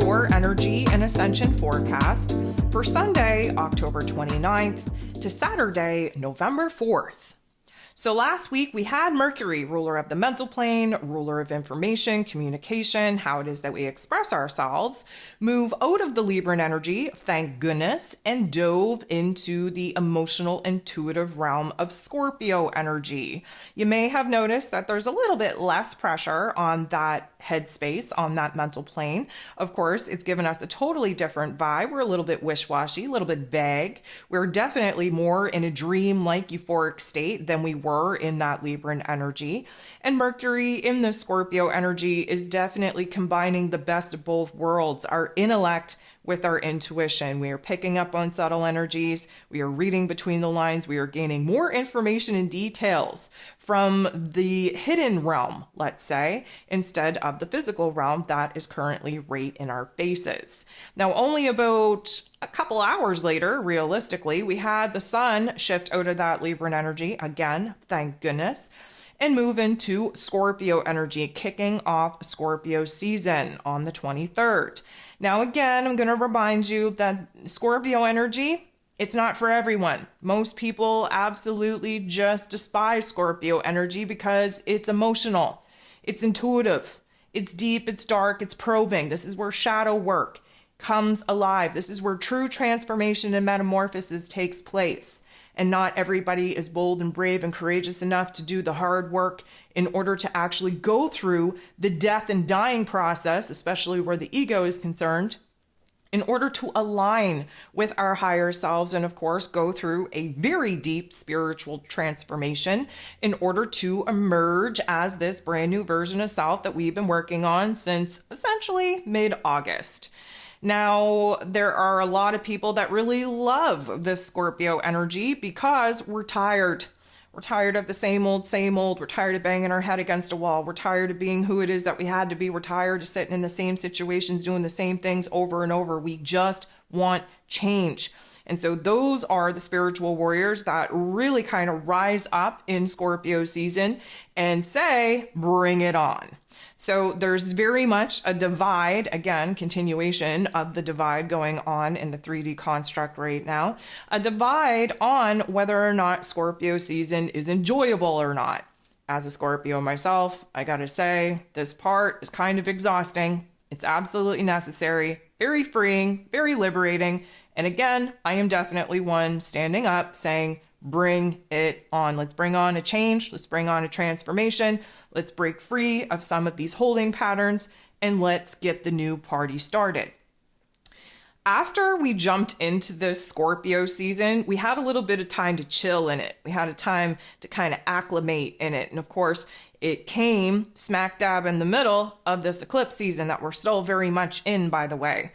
your energy and ascension forecast for Sunday, October 29th to Saturday, November 4th. So last week we had Mercury, ruler of the mental plane, ruler of information, communication, how it is that we express ourselves, move out of the Libran energy, thank goodness, and dove into the emotional, intuitive realm of Scorpio energy. You may have noticed that there's a little bit less pressure on that headspace, on that mental plane. Of course, it's given us a totally different vibe. We're a little bit wish-washy, a little bit vague. We're definitely more in a dream-like euphoric state than we were in that Libran energy. And Mercury in the Scorpio energy is definitely combining the best of both worlds, our intellect with our intuition. We are picking up on subtle energies. We are reading between the lines. We are gaining more information and details from the hidden realm, let's say, instead of the physical realm that is currently right in our faces. Now, only about a couple hours later, realistically, we had the sun shift out of that Libran energy again, thank goodness, and move into Scorpio energy, kicking off Scorpio season on the 23rd. Now, again, I'm going to remind you that Scorpio energy, it's not for everyone. Most people absolutely just despise Scorpio energy because it's emotional, it's intuitive, it's deep, it's dark, it's probing. This is where shadow work comes alive. This is where true transformation and metamorphosis takes place. And not everybody is bold and brave and courageous enough to do the hard work in order to actually go through the death and dying process, especially where the ego is concerned, in order to align with our higher selves and, of course, go through a very deep spiritual transformation in order to emerge as this brand new version of self that we've been working on since essentially mid-August. Now, there are a lot of people that really love this Scorpio energy because we're tired. We're tired of the same old, same old. We're tired of banging our head against a wall. We're tired of being who it is that we had to be. We're tired of sitting in the same situations, doing the same things over and over. We just want change. And so those are the spiritual warriors that really kind of rise up in Scorpio season and say, bring it on. So there's very much a divide, again, continuation of the divide going on in the 3D construct right now, a divide on whether or not Scorpio season is enjoyable or not. As a Scorpio myself, I gotta say, this part is kind of exhausting. It's absolutely necessary, very freeing, very liberating. And again, I am definitely one standing up saying, bring it on. Let's bring on a change. Let's bring on a transformation. Let's break free of some of these holding patterns and let's get the new party started. After we jumped into this Scorpio season, we had a little bit of time to chill in it. We had a time to kind of acclimate in it. And of course, it came smack dab in the middle of this eclipse season that we're still very much in, by the way.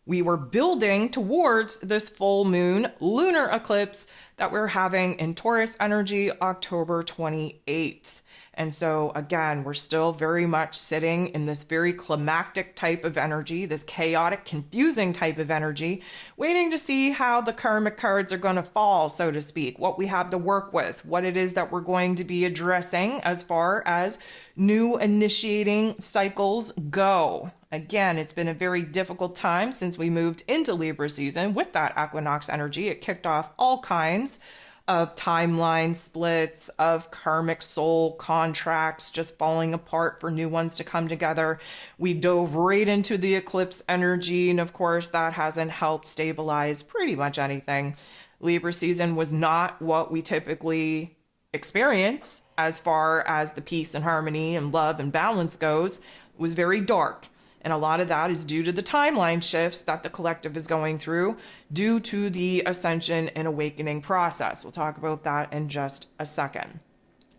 We were building towards this full moon lunar eclipse that we're having in Taurus energy October 28th. And so again, we're still very much sitting in this very climactic type of energy, this chaotic, confusing type of energy, waiting to see how the karmic cards are going to fall, so to speak, what we have to work with, what it is that we're going to be addressing as far as new initiating cycles go. Again, it's been a very difficult time since we moved into Libra season with that equinox energy. It kicked off all kinds of timeline splits, of karmic soul contracts just falling apart for new ones to come together. We dove right into the eclipse energy, and of course that hasn't helped stabilize pretty much anything. Libra season was not what we typically experience as far as the peace and harmony and love and balance goes. It was very dark. And a lot of that is due to the timeline shifts that the collective is going through due to the ascension and awakening process. We'll talk about that in just a second.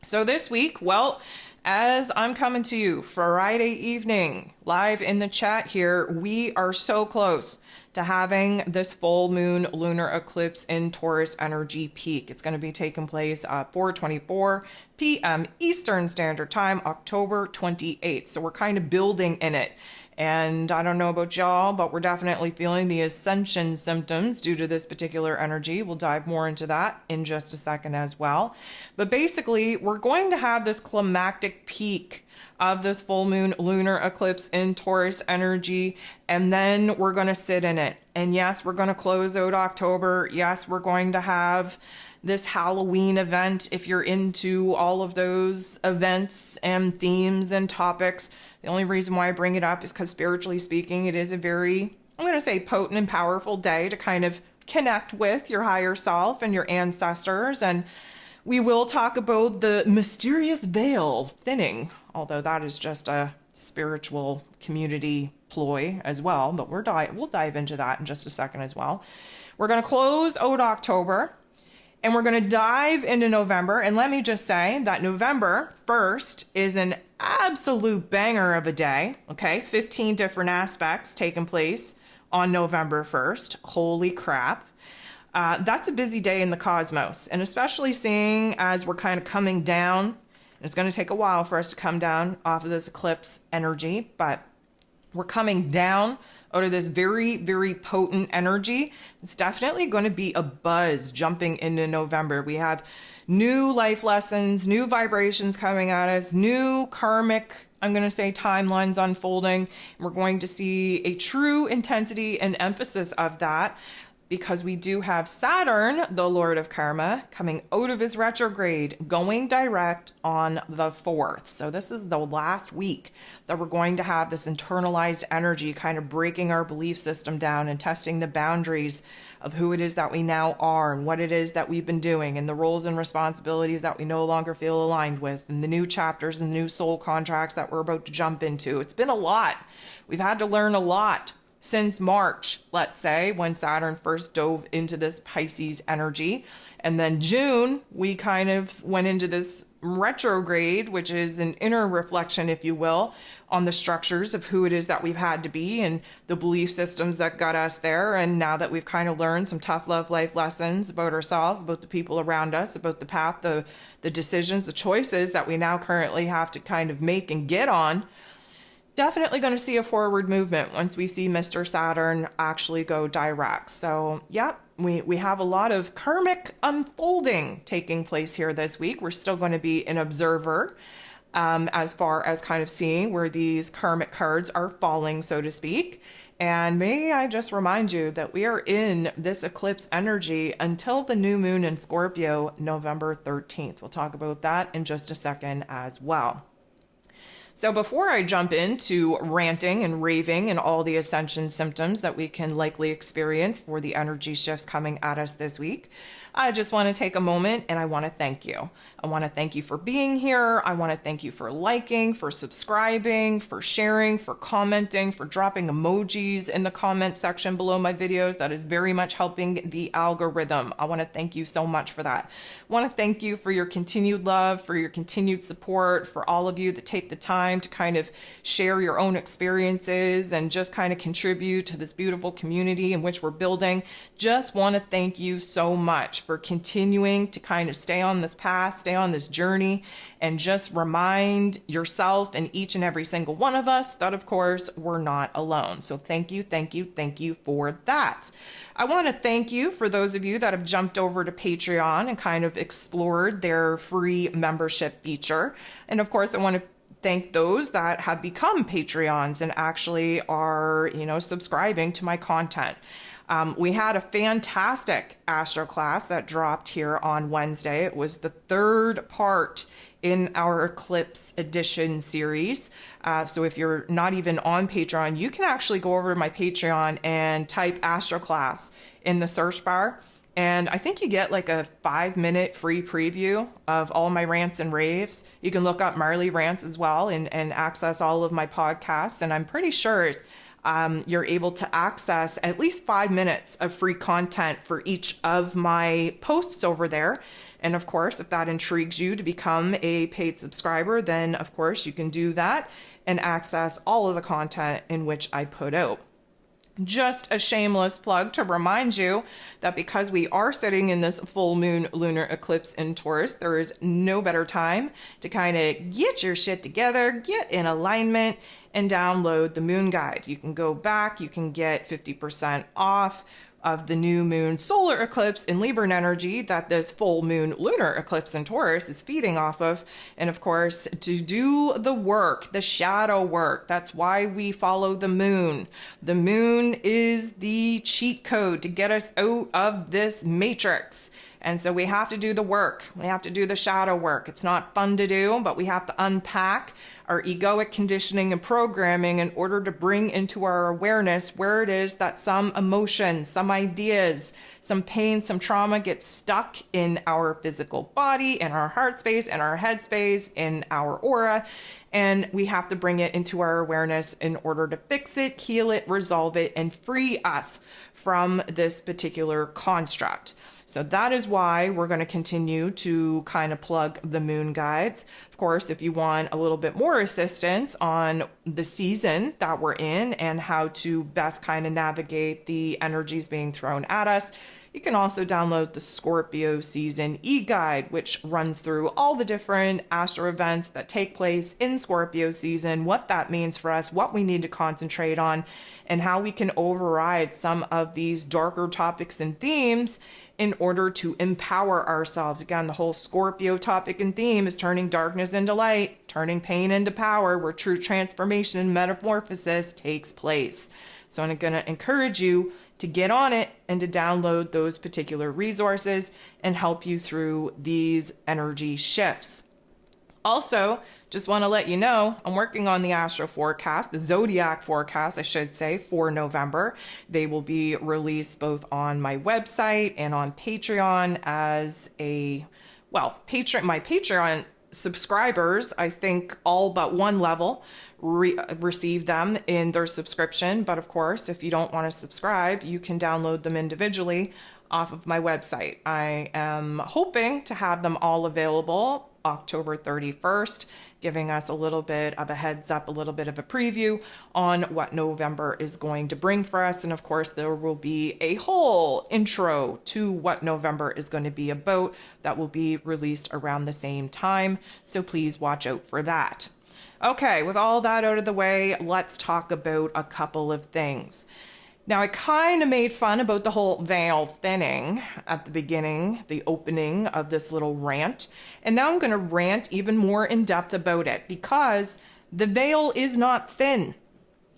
So this week, well, as I'm coming to you Friday evening, live in the chat here, we are so close to having this full moon lunar eclipse in Taurus energy peak. It's going to be taking place at 4:24 p.m. Eastern Standard Time, October 28th. So we're kind of building in it. And I don't know about y'all, but we're definitely feeling the ascension symptoms due to this particular energy. We'll dive more into that in just a second as well. But basically, we're going to have this climactic peak of this full moon lunar eclipse in Taurus energy, and then we're going to sit in it. And yes, we're going to close out October. Yes, we're going to have this Halloween event if you're into all of those events and themes and topics. The only reason why I bring it up is because spiritually speaking, it is a very, I'm going to say, potent and powerful day to kind of connect with your higher self and your ancestors. And we will talk about the mysterious veil thinning, although that is just a spiritual community ploy as well, but we'll dive into that in just a second as well. We're going to close out October and we're going to dive into November. And let me just say that November 1st is an absolute banger of a day. Okay, 15 different aspects taking place on November 1st. Holy crap. That's a busy day in the cosmos, and especially seeing as we're kind of coming down. It's going to take a while for us to come down off of this eclipse energy, but we're coming down out of this very, very potent energy. It's definitely going to be a buzz jumping into November. We have new life lessons, new vibrations coming at us, new karmic, I'm going to say, timelines unfolding. We're going to see a true intensity and emphasis of that, because we do have Saturn, the Lord of Karma, coming out of his retrograde, going direct on the 4th. So this is the last week that we're going to have this internalized energy kind of breaking our belief system down and testing the boundaries of who it is that we now are and what it is that we've been doing and the roles and responsibilities that we no longer feel aligned with, and the new chapters and new soul contracts that we're about to jump into. It's been a lot. We've had to learn a lot since March, let's say, when Saturn first dove into this Pisces energy. And then June, we kind of went into this retrograde, which is an inner reflection, if you will, on the structures of who it is that we've had to be and the belief systems that got us there. And now that we've kind of learned some tough love life lessons about ourselves, about the people around us, about the path, the decisions, the choices that we now currently have to kind of make and get on, definitely going to see a forward movement once we see Mr. Saturn actually go direct. So, yeah, we have a lot of karmic unfolding taking place here this week. We're still going to be an observer as far as kind of seeing where these karmic cards are falling, so to speak. And may I just remind you that we are in this eclipse energy until the new moon in Scorpio, November 13th. We'll talk about that in just a second as well. So before I jump into ranting and raving and all the ascension symptoms that we can likely experience for the energy shifts coming at us this week, I just want to take a moment and I want to thank you. I want to thank you for being here. I want to thank you for liking, for subscribing, for sharing, for commenting, for dropping emojis in the comment section below my videos. That is very much helping the algorithm. I want to thank you so much for that. I want to thank you for your continued love, for your continued support, for all of you that take the time to kind of share your own experiences and just kind of contribute to this beautiful community in which we're building. Just want to thank you so much for continuing to kind of stay on this path, stay on this journey, and just remind yourself and each and every single one of us that, of course, we're not alone. So thank you, thank you, thank you for that. I want to thank you for those of you that have jumped over to Patreon and kind of explored their free membership feature. And of course, I want to thank those that have become Patreons and actually are, subscribing to my content. We had a fantastic astro class that dropped here on Wednesday. It was the third part in our Eclipse Edition series. So if you're not even on Patreon, you can actually go over to my Patreon and type astro class in the search bar. And I think you get like a 5-minute free preview of all my rants and raves. You can look up Marley Rants as well and access all of my podcasts. And I'm pretty sure you're able to access at least 5 minutes of free content for each of my posts over there. And of course, if that intrigues you to become a paid subscriber, then of course you can do that and access all of the content in which I put out. Just a shameless plug to remind you that because we are sitting in this full moon lunar eclipse in Taurus, there is no better time to kind of get your shit together, get in alignment, and download the moon guide. You can go back, you can get 50% off of the new moon solar eclipse in Libra energy that this full moon lunar eclipse in Taurus is feeding off of. And of course, to do the work, the shadow work, that's why we follow the moon. The moon is the cheat code to get us out of this matrix. And so we have to do the work. We have to do the shadow work. It's not fun to do, but we have to unpack our egoic conditioning and programming in order to bring into our awareness where it is that some emotions, some ideas, some pain, some trauma gets stuck in our physical body, in our heart space, in our head space, in our aura. And we have to bring it into our awareness in order to fix it, heal it, resolve it, and free us from this particular construct. So that is why we're going to continue to kind of plug the moon guides. Of course, if you want a little bit more assistance on the season that we're in and how to best kind of navigate the energies being thrown at us, you can also download the Scorpio season e-guide, which runs through all the different astro events that take place in Scorpio season, what that means for us, what we need to concentrate on, and how we can override some of these darker topics and themes in order to empower ourselves. Again, the whole Scorpio topic and theme is turning darkness into light, turning pain into power, where true transformation and metamorphosis takes place. So I'm going to encourage you to get on it and to download those particular resources and help you through these energy shifts. Also, just want to let you know, I'm working on the astro forecast, the zodiac forecast, I should say, for November. They will be released both on my website and on Patreon as my Patreon subscribers, I think all but one level receive them in their subscription. But of course, if you don't want to subscribe, you can download them individually off of my website. I am hoping to have them all available October 31st, giving us a little bit of a heads up, a little bit of a preview on what November is going to bring for us. And of course, there will be a whole intro to what November is going to be about that will be released around the same time. So please watch out for that. Okay, with all that out of the way, let's talk about a couple of things. Now, I kind of made fun about the whole veil thinning at the beginning, the opening of this little rant. And now I'm going to rant even more in depth about it because the veil is not thin.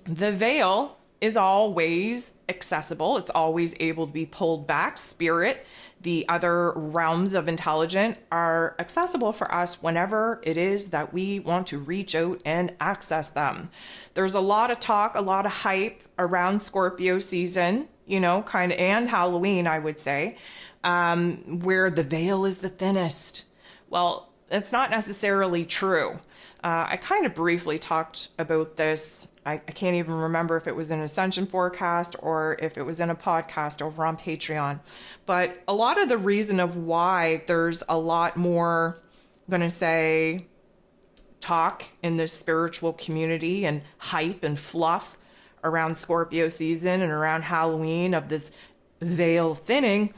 The veil is always accessible. It's always able to be pulled back. Spirit, the other realms of intelligence are accessible for us whenever it is that we want to reach out and access them. There's a lot of talk, a lot of hype around Scorpio season, and Halloween, I would say, where the veil is the thinnest. Well, it's not necessarily true. I kind of briefly talked about this. I can't even remember if it was an Ascension forecast or if it was in a podcast over on Patreon. But a lot of the reason of why there's a lot more, I'm going to say, talk in this spiritual community and hype and fluff around Scorpio season and around Halloween of this veil thinning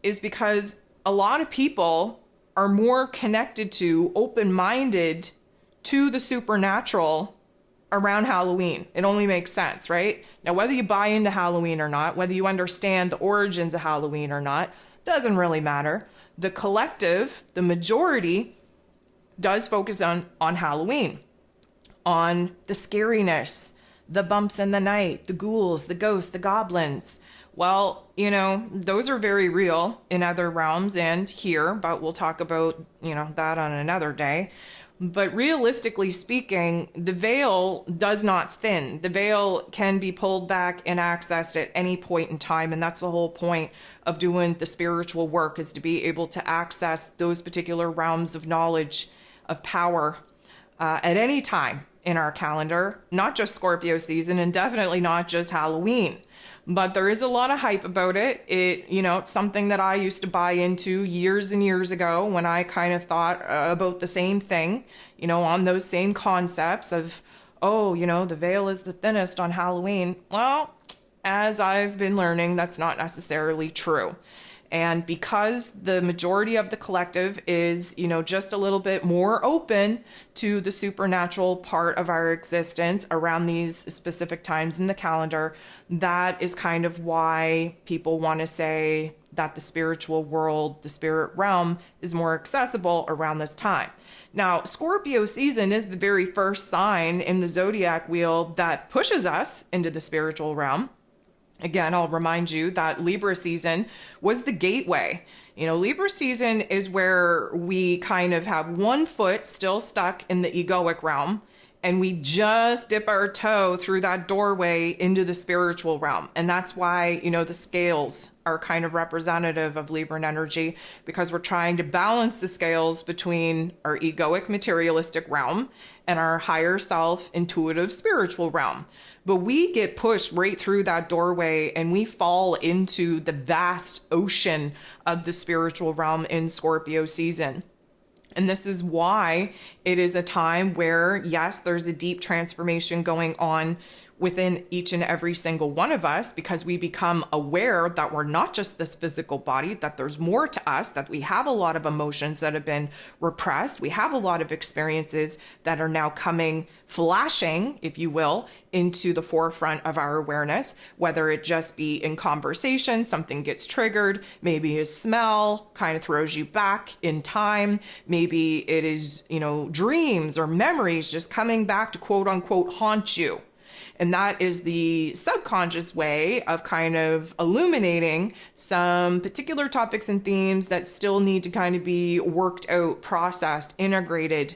is because a lot of people are more connected to, open-minded to the supernatural around Halloween. It only makes sense, right? Now, whether you buy into Halloween or not, whether you understand the origins of Halloween or not, doesn't really matter. The collective, the majority, does focus on Halloween, on the scariness, the bumps in the night, the ghouls, the ghosts, the goblins. Well, those are very real in other realms and here, but we'll talk about, that on another day. But realistically speaking, the veil does not thin. The veil can be pulled back and accessed at any point in time. And that's the whole point of doing the spiritual work, is to be able to access those particular realms of knowledge, of power, at any time in our calendar, not just Scorpio season and definitely not just Halloween. But there is a lot of hype about it. It's something that I used to buy into years and years ago when I kind of thought about the same thing, on those same concepts of, the veil is the thinnest on Halloween. Well, as I've been learning, that's not necessarily true. And because the majority of the collective is, just a little bit more open to the supernatural part of our existence around these specific times in the calendar, that is kind of why people want to say that the spiritual world, the spirit realm, is more accessible around this time. Now, Scorpio season is the very first sign in the zodiac wheel that pushes us into the spiritual realm. Again, I'll remind you that Libra season was the gateway. Libra season is where we kind of have one foot still stuck in the egoic realm, and we just dip our toe through that doorway into the spiritual realm. And that's why, the scales are kind of representative of Libran energy, because we're trying to balance the scales between our egoic materialistic realm and our higher self intuitive spiritual realm. But we get pushed right through that doorway and we fall into the vast ocean of the spiritual realm in Scorpio season. And this is why it is a time where, yes, there's a deep transformation going on within each and every single one of us, because we become aware that we're not just this physical body, that there's more to us, that we have a lot of emotions that have been repressed. We have a lot of experiences that are now coming, flashing, if you will, into the forefront of our awareness, whether it just be in conversation, something gets triggered, maybe a smell kind of throws you back in time. Maybe it is, dreams or memories just coming back to quote unquote haunt you. And that is the subconscious way of kind of illuminating some particular topics and themes that still need to kind of be worked out, processed, integrated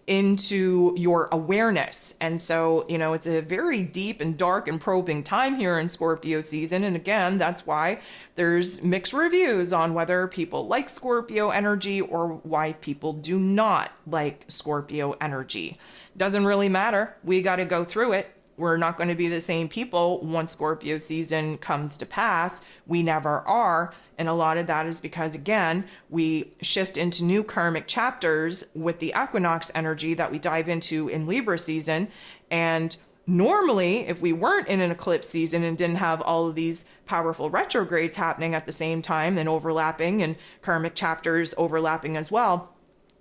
into your awareness. And so, it's a very deep and dark and probing time here in Scorpio season. And again, that's why there's mixed reviews on whether people like Scorpio energy or why people do not like Scorpio energy. Doesn't really matter. We got to go through it. We're not going to be the same people once Scorpio season comes to pass. We never are. And a lot of that is because, again, we shift into new karmic chapters with the equinox energy that we dive into in Libra season. And normally, if we weren't in an eclipse season and didn't have all of these powerful retrogrades happening at the same time and overlapping, and karmic chapters overlapping as well,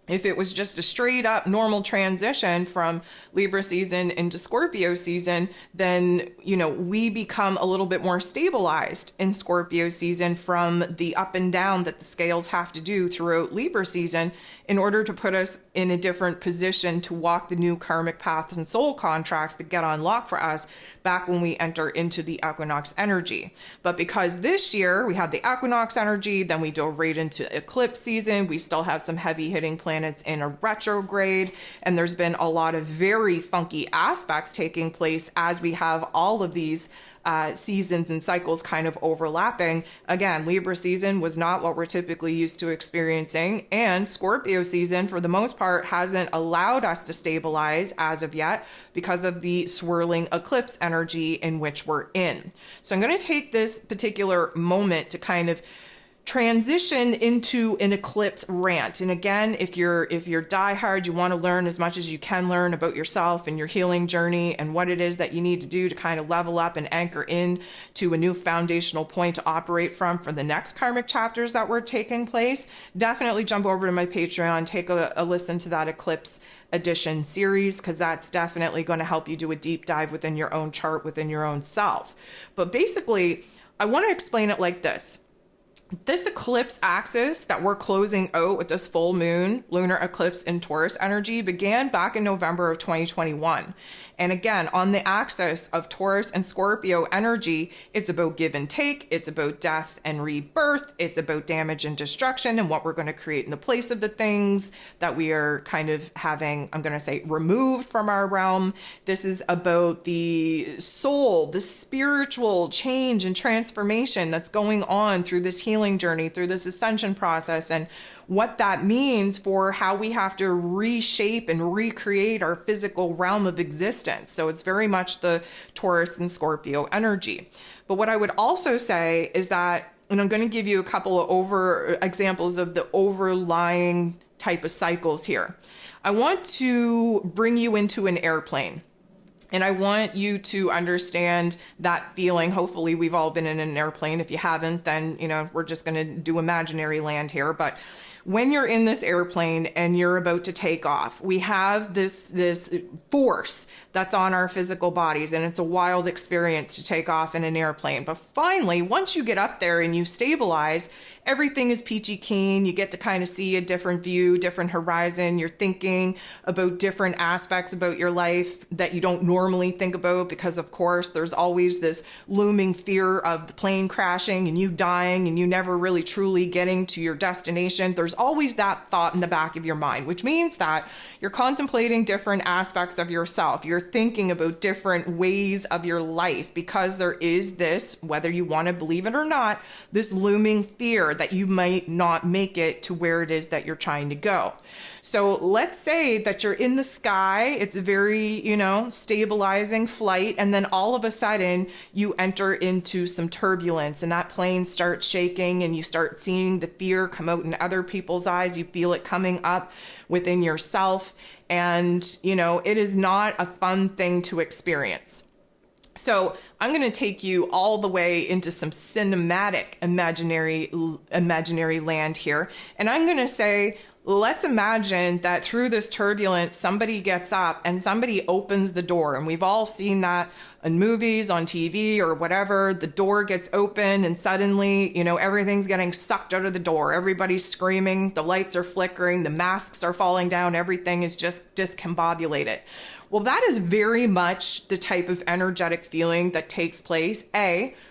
if it was just a straight up normal transition from Libra season into Scorpio season, then, we become a little bit more stabilized in Scorpio season from the up and down that the scales have to do throughout Libra season in order to put us in a different position to walk the new karmic paths and soul contracts that get unlocked for us back when we enter into the equinox energy. But because this year we had the equinox energy, then we dove right into eclipse season, we still have some heavy hitting planets in a retrograde, and there's been a lot of very funky aspects taking place as we have all of these seasons and cycles kind of overlapping. Again, Libra season was not what we're typically used to experiencing, and Scorpio season, for the most part, hasn't allowed us to stabilize as of yet because of the swirling eclipse energy in which we're in. So I'm going to take this particular moment to kind of transition into an eclipse rant. And again, if you're diehard, you want to learn as much as you can learn about yourself and your healing journey and what it is that you need to do to kind of level up and anchor in to a new foundational point to operate from for the next karmic chapters that were taking place, definitely jump over to my Patreon, take a listen to that eclipse edition series, because that's definitely going to help you do a deep dive within your own chart, within your own self. But basically, I want to explain it like this. This eclipse axis that we're closing out with this full moon lunar eclipse in Taurus energy began back in November of 2021. And again, on the axis of Taurus and Scorpio energy, it's about give and take. It's about death and rebirth. It's about damage and destruction and what we're going to create in the place of the things that we are kind of having, I'm going to say, removed from our realm. This is about the soul, the spiritual change and transformation that's going on through this healing journey, through this ascension process, and what that means for how we have to reshape and recreate our physical realm of existence. So it's very much the Taurus and Scorpio energy. But what I would also say is that, and I'm going to give you a couple of examples of the overlying type of cycles here. I want to bring you into an airplane. And I want you to understand that feeling. Hopefully we've all been in an airplane. If you haven't, then, we're just going to do imaginary land here. But when you're in this airplane and you're about to take off, we have this force that's on our physical bodies, and it's a wild experience to take off in an airplane. But finally, once you get up there and you stabilize, everything is peachy keen. You get to kind of see a different view, different horizon. You're thinking about different aspects about your life that you don't normally think about, because of course there's always this looming fear of the plane crashing and you dying and you never really truly getting to your destination. There's always that thought in the back of your mind, which means that you're contemplating different aspects of yourself. You're thinking about different ways of your life, because there is this, whether you want to believe it or not, this looming fear that you might not make it to where it is that you're trying to go. So let's say that you're in the sky. It's a very, stabilizing flight. And then all of a sudden you enter into some turbulence, and that plane starts shaking, and you start seeing the fear come out in other people's eyes. You feel it coming up within yourself. And, it is not a fun thing to experience. So I'm going to take you all the way into some cinematic imaginary land here. And I'm going to say, let's imagine that through this turbulence, somebody gets up and somebody opens the door. And we've all seen that in movies, on TV or whatever. The door gets open and suddenly, everything's getting sucked out of the door. Everybody's screaming. The lights are flickering. The masks are falling down. Everything is just discombobulated. Well, that is very much the type of energetic feeling that takes place,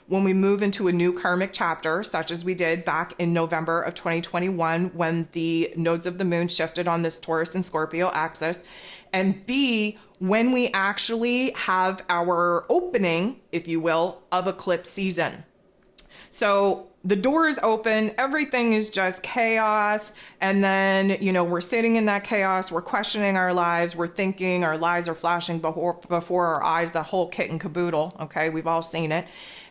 when we move into a new karmic chapter, such as we did back in November of 2021, when the nodes of the moon shifted on this Taurus and Scorpio axis, and B, when we actually have our opening, if you will, of eclipse season. So the door is open, everything is just chaos. And then, we're sitting in that chaos, we're questioning our lives, we're thinking, our lives are flashing before our eyes, the whole kit and caboodle. Okay, we've all seen it.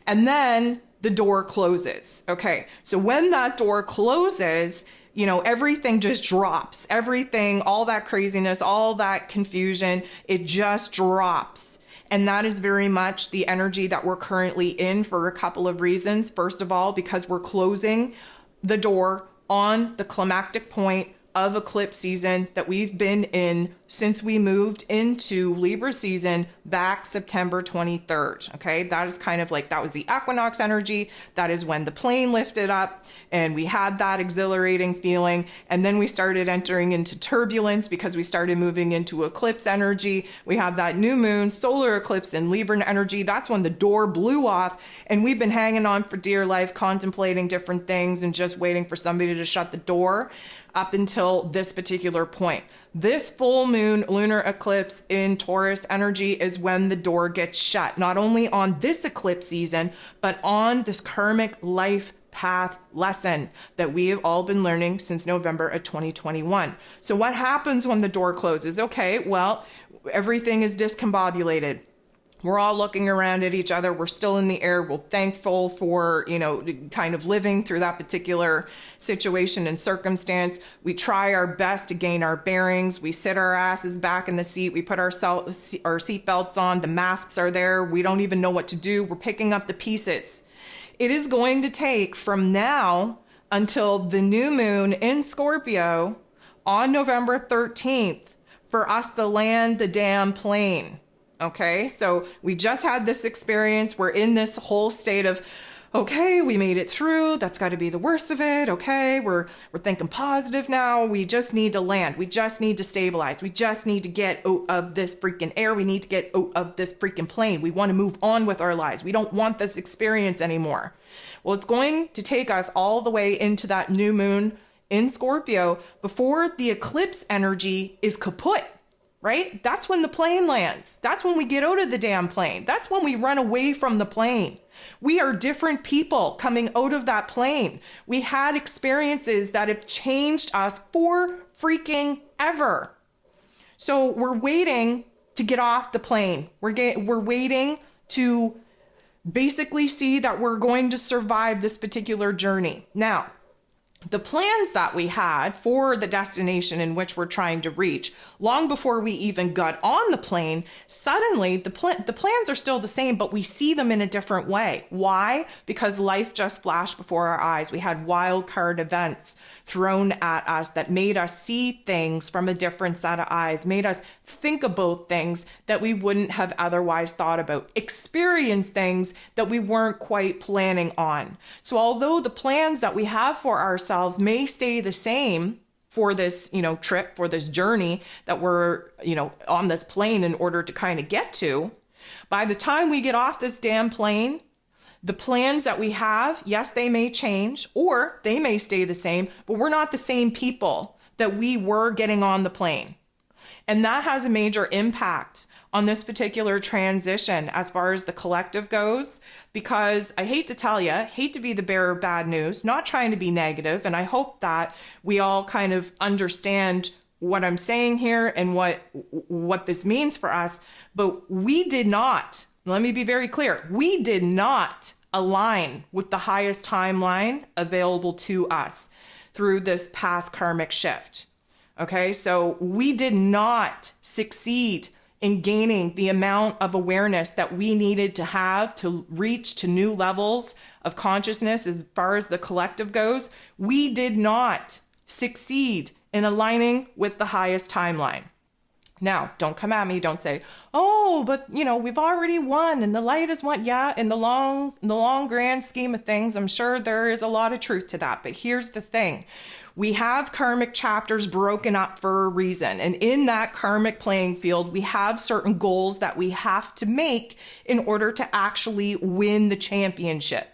And then the door closes. Okay, so when that door closes, everything just drops. Everything, all that craziness, all that confusion, it just drops. And that is very much the energy that we're currently in for a couple of reasons. First of all, because we're closing the door on the climactic point of eclipse season that we've been in since we moved into Libra season back September 23rd. Okay, that is kind of like, that was the equinox energy. That is when the plane lifted up and we had that exhilarating feeling. And then we started entering into turbulence because we started moving into eclipse energy. We had that new moon, solar eclipse in Libra energy. That's when the door blew off, and we've been hanging on for dear life, contemplating different things and just waiting for somebody to shut the door up until this particular point. This full moon lunar eclipse in Taurus energy is when the door gets shut, not only on this eclipse season, but on this karmic life path lesson that we have all been learning since November of 2021. So what happens when the door closes? Okay, well, everything is discombobulated. We're all looking around at each other. We're still in the air. We're thankful for, kind of living through that particular situation and circumstance. We try our best to gain our bearings. We sit our asses back in the seat. We put our seatbelts on. The masks are there. We don't even know what to do. We're picking up the pieces. It is going to take from now until the new moon in Scorpio on November 13th for us to land the damn plane. Okay, so we just had this experience. We're in this whole state of, okay, we made it through. That's got to be the worst of it. Okay, we're thinking positive now. We just need to land. We just need to stabilize. We just need to get out of this freaking air. We need to get out of this freaking plane. We want to move on with our lives. We don't want this experience anymore. Well, it's going to take us all the way into that new moon in Scorpio before the eclipse energy is kaput. Right? That's when the plane lands. That's when we get out of the damn plane. That's when we run away from the plane. We are different people coming out of that plane. We had experiences that have changed us for freaking ever. So we're waiting to get off the plane. We're waiting to basically see that we're going to survive this particular journey. Now, the plans that we had for the destination in which we're trying to reach, long before we even got on the plane, suddenly the plans are still the same, but we see them in a different way. Why? Because life just flashed before our eyes. We had wild card events thrown at us that made us see things from a different set of eyes, made us think about things that we wouldn't have otherwise thought about, experience things that we weren't quite planning on. So although the plans that we have for ourselves may stay the same for this, trip, for this journey that we're, on this plane in order to kind of get to, by the time we get off this damn plane, the plans that we have, yes, they may change or they may stay the same, but we're not the same people that we were getting on the plane. And that has a major impact on this particular transition as far as the collective goes, because I hate to tell you, hate to be the bearer of bad news, not trying to be negative, and I hope that we all kind of understand what I'm saying here and what this means for us, but we did not, let me be very clear, we did not align with the highest timeline available to us through this past karmic shift. Okay, so we did not succeed in gaining the amount of awareness that we needed to have to reach to new levels of consciousness as far as the collective goes. We did not succeed in aligning with the highest timeline. Now, don't come at me. Don't say, oh, but we've already won and the light has won. Yeah, in the long grand scheme of things, I'm sure there is a lot of truth to that. But here's the thing. We have karmic chapters broken up for a reason. And in that karmic playing field, we have certain goals that we have to make in order to actually win the championship.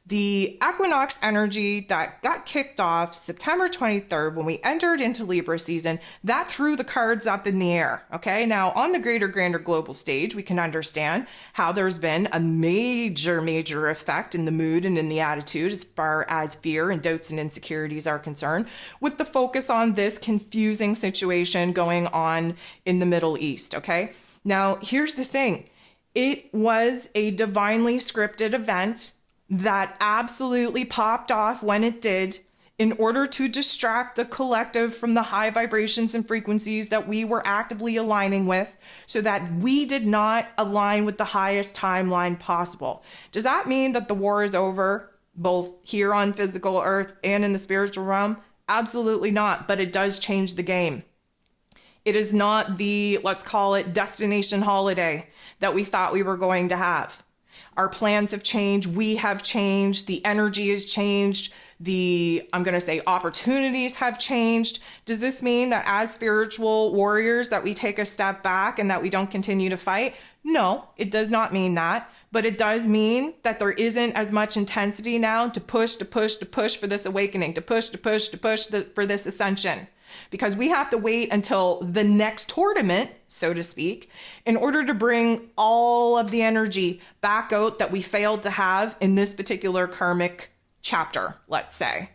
The equinox energy that got kicked off September 23rd when we entered into Libra season, that threw the cards up in the air. Okay, now on the greater, grander global stage, we can understand how there's been a major effect in the mood and in the attitude as far as fear and doubts and insecurities are concerned, with the focus on this confusing situation going on in the Middle East. Okay, now here's the thing. It was a divinely scripted event that absolutely popped off when it did in order to distract the collective from the high vibrations and frequencies that we were actively aligning with, so that we did not align with the highest timeline possible. Does that mean that the war is over, both here on physical earth and in the spiritual realm? Absolutely not, but it does change the game. It is not the, let's call it, destination holiday that we thought we were going to have. Our plans have changed. We have changed. The energy has changed. Opportunities have changed. Does this mean that as spiritual warriors that we take a step back and that we don't continue to fight? No, it does not mean that. But it does mean that there isn't as much intensity now to push for this awakening, to push for this ascension. Because we have to wait until the next tournament, so to speak, in order to bring all of the energy back out that we failed to have in this particular karmic chapter, let's say.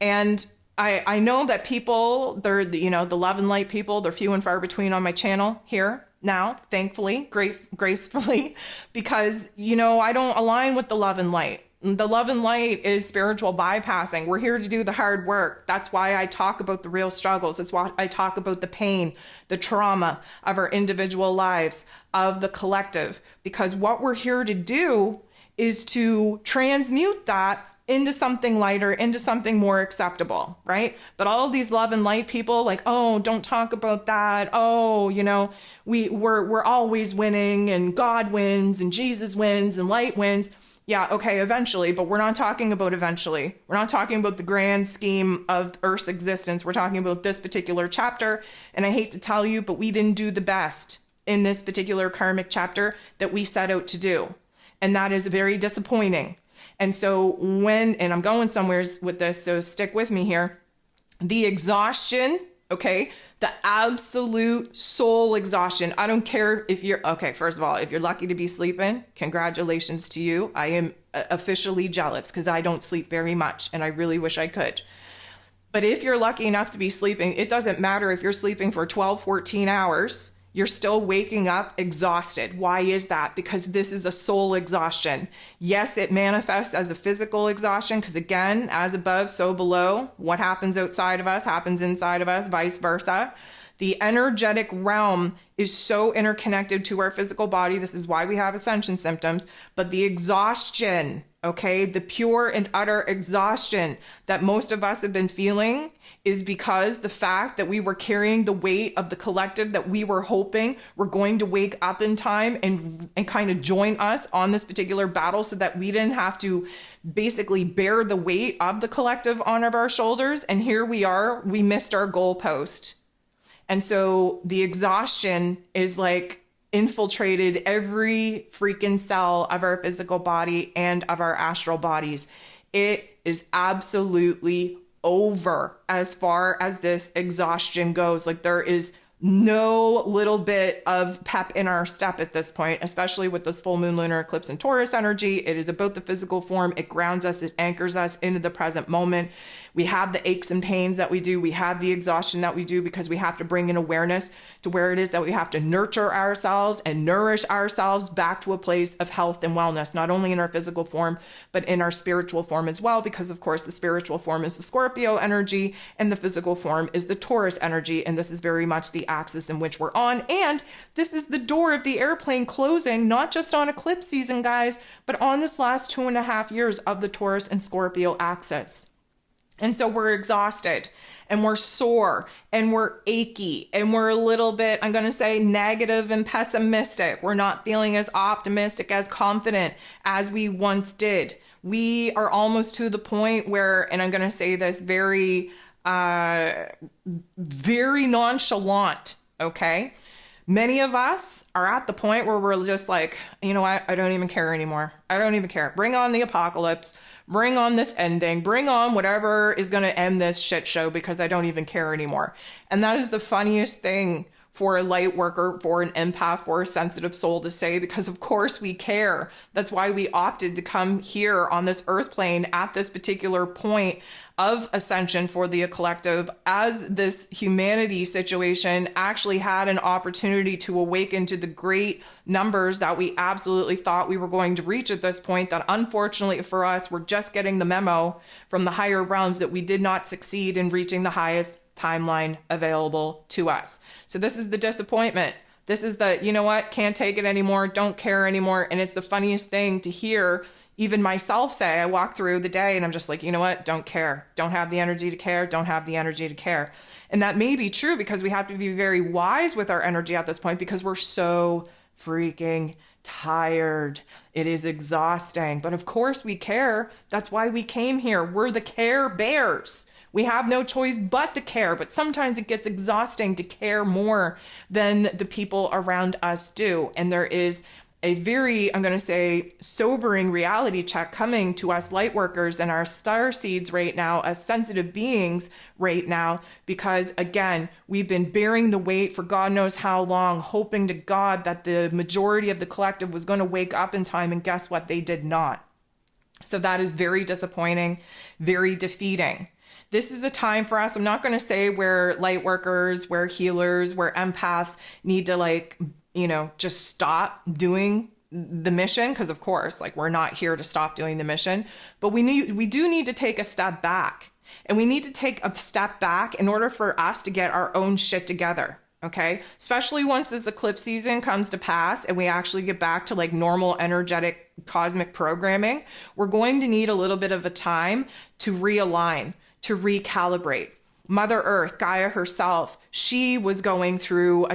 And I know that people, they're, the love and light people, they're few and far between on my channel here now, thankfully, gracefully, because, I don't align with the love and light. The love and light is spiritual bypassing. We're here to do the hard work. That's why I talk about the real struggles. It's why I talk about the pain, the trauma of our individual lives, of the collective, because what we're here to do is to transmute that into something lighter, into something more acceptable, right? But all of these love and light people, like, oh, don't talk about that. Oh, we're always winning, and God wins, and Jesus wins, and light wins. Yeah, okay, eventually, but we're not talking about eventually. We're not talking about the grand scheme of Earth's existence. We're talking about this particular chapter. And I hate to tell you, but we didn't do the best in this particular karmic chapter that we set out to do. And that is very disappointing. And so and I'm going somewhere with this, so stick with me here. The exhaustion, okay, the absolute soul exhaustion. I don't care if first of all, if you're lucky to be sleeping, congratulations to you. I am officially jealous because I don't sleep very much and I really wish I could. But if you're lucky enough to be sleeping, it doesn't matter if you're sleeping for 12, 14 hours. You're still waking up exhausted. Why is that? Because this is a soul exhaustion. Yes, it manifests as a physical exhaustion because, again, as above, so below. What happens outside of us happens inside of us, vice versa. The energetic realm is so interconnected to our physical body. This is why we have ascension symptoms. But the exhaustion, okay, the pure and utter exhaustion that most of us have been feeling is because the fact that we were carrying the weight of the collective that we were hoping were going to wake up in time and kind of join us on this particular battle so that we didn't have to basically bear the weight of the collective on our shoulders. And here we are, we missed our goalpost. And so the exhaustion is like infiltrated every freaking cell of our physical body and of our astral bodies. It is absolutely over as far as this exhaustion goes. Like there is no little bit of pep in our step at this point, especially with this full moon lunar eclipse and Taurus energy. It is about the physical form. It grounds us. It anchors us into the present moment. We have the aches and pains that we do. We have the exhaustion that we do because we have to bring in awareness to where it is that we have to nurture ourselves and nourish ourselves back to a place of health and wellness, not only in our physical form, but in our spiritual form as well. Because of course, the spiritual form is the Scorpio energy and the physical form is the Taurus energy. And this is very much the axis in which we're on. And this is the door of the airplane closing, not just on eclipse season, guys, but on this last 2.5 years of the Taurus and Scorpio axis. And so we're exhausted and we're sore and we're achy and we're a little bit, I'm going to say, negative and pessimistic. We're not feeling as optimistic, as confident as we once did. We are almost to the point where, and I'm going to say this very nonchalant, okay? Many of us are at the point where we're just like, you know what? I don't even care anymore. I don't even care. Bring on the apocalypse. Bring on this ending. Bring on whatever is going to end this shit show because I don't even care anymore. And that is the funniest thing for a light worker, for an empath, for a sensitive soul to say, because of course we care. That's why we opted to come here on this earth plane at this particular point of ascension for the collective, as this humanity situation actually had an opportunity to awaken to the great numbers that we absolutely thought we were going to reach at this point, that unfortunately for us, we're just getting the memo from the higher realms that we did not succeed in reaching the highest timeline available to us. So this is the disappointment. This is the, you know what, can't take it anymore, don't care anymore. And it's the funniest thing to hear even myself say. I walk through the day and I'm just like, you know what, don't care, don't have the energy to care, don't have the energy to care. And that may be true because we have to be very wise with our energy at this point because we're so freaking tired. It is exhausting. But of course we care. That's why we came here. We're the care bears. We have no choice but to care, but sometimes it gets exhausting to care more than the people around us do. And there is a very, I'm going to say, sobering reality check coming to us light workers and our star seeds right now, as sensitive beings right now, because again, we've been bearing the weight for God knows how long, hoping to God that the majority of the collective was going to wake up in time, and guess what? They did not. So that is very disappointing, very defeating. This is a time for us, I'm not going to say where light workers, where healers, where empaths need to just stop doing the mission. Because of course, we're not here to stop doing the mission, but we do need to take a step back, and we need to take a step back in order for us to get our own shit together. Okay. Especially once this eclipse season comes to pass and we actually get back to normal energetic cosmic programming, we're going to need a little bit of a time to realign, to recalibrate. Mother Earth, Gaia herself, she was going through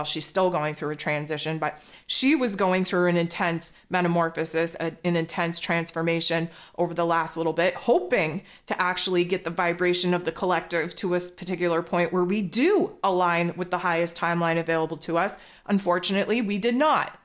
she's still going through a transition, but she was going through an intense metamorphosis, an intense transformation over the last little bit, hoping to actually get the vibration of the collective to a particular point where we do align with the highest timeline available to us. Unfortunately, we did not.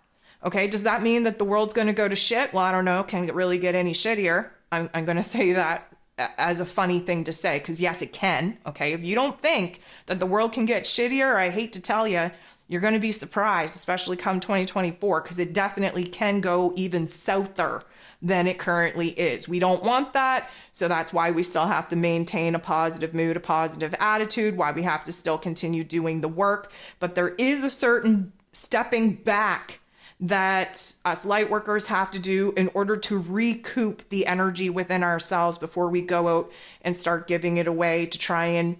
Okay, does that mean that the world's going to go to shit? Well, I don't know. Can it really get any shittier? I'm going to say that as a funny thing to say, because yes, it can. Okay, if you don't think that the world can get shittier, I hate to tell you, you're going to be surprised, especially come 2024, because it definitely can go even souther than it currently is. We don't want that. So that's why we still have to maintain a positive mood, a positive attitude, why we have to still continue doing the work. But there is a certain stepping back that us light workers have to do in order to recoup the energy within ourselves before we go out and start giving it away to try and,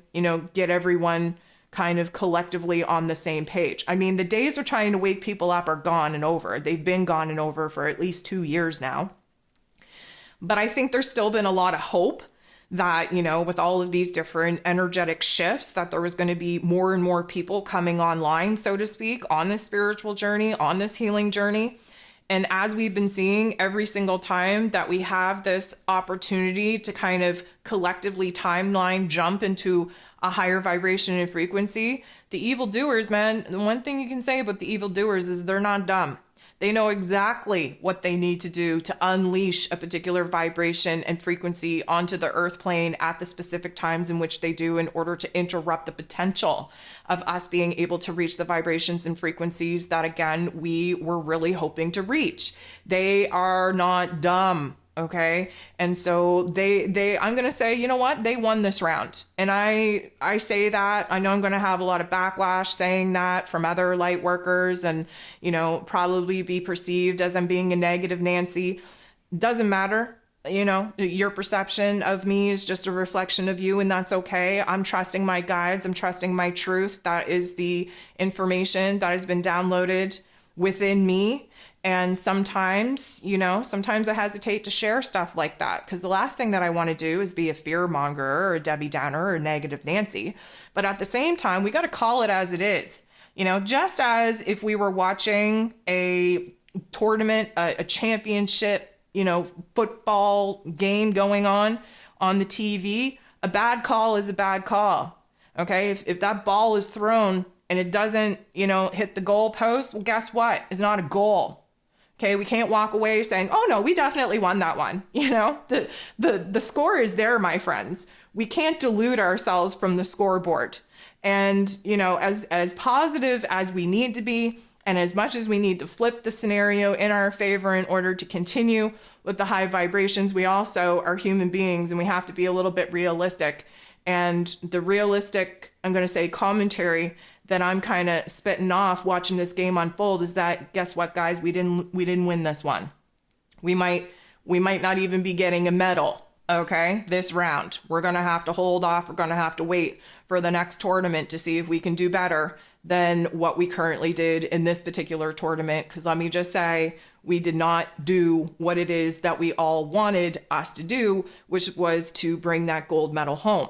get everyone kind of collectively on the same page. I mean, the days of trying to wake people up are gone and over. They've been gone and over for at least 2 years now. But I think there's still been a lot of hope that, with all of these different energetic shifts, that there was going to be more and more people coming online, so to speak, on this spiritual journey, on this healing journey. And as we've been seeing every single time that we have this opportunity to kind of collectively timeline jump into a higher vibration and frequency, the evildoers, man, the one thing you can say about the evildoers is they're not dumb. They know exactly what they need to do to unleash a particular vibration and frequency onto the earth plane at the specific times in which they do, in order to interrupt the potential of us being able to reach the vibrations and frequencies that, again, we were really hoping to reach. They are not dumb. Okay. And so I'm going to say, you know what? They won this round. And I say that. I know I'm going to have a lot of backlash saying that from other light workers, and, probably be perceived as I'm being a negative Nancy. Doesn't matter. Your perception of me is just a reflection of you, and that's okay. I'm trusting my guides. I'm trusting my truth. That is the information that has been downloaded within me. And sometimes I hesitate to share stuff like that, because the last thing that I want to do is be a fear monger or a Debbie Downer or a negative Nancy. But at the same time, we got to call it as it is. Just as if we were watching a tournament, a championship, football game going on the TV, a bad call is a bad call. Okay. If that ball is thrown and it doesn't, hit the goal post, well, guess what? It's not a goal. Okay, we can't walk away saying, oh no, we definitely won that one. The score is there, my friends. We can't delude ourselves from the scoreboard. And, as positive as we need to be, and as much as we need to flip the scenario in our favor in order to continue with the high vibrations, we also are human beings, and we have to be a little bit realistic. And the realistic, I'm going to say, commentary that I'm kind of spitting off watching this game unfold is that, guess what, guys, we didn't win this one. We might not even be getting a medal. Okay, this round, we're going to have to hold off. We're going to have to wait for the next tournament to see if we can do better than what we currently did in this particular tournament. Because let me just say, we did not do what it is that we all wanted us to do, which was to bring that gold medal home.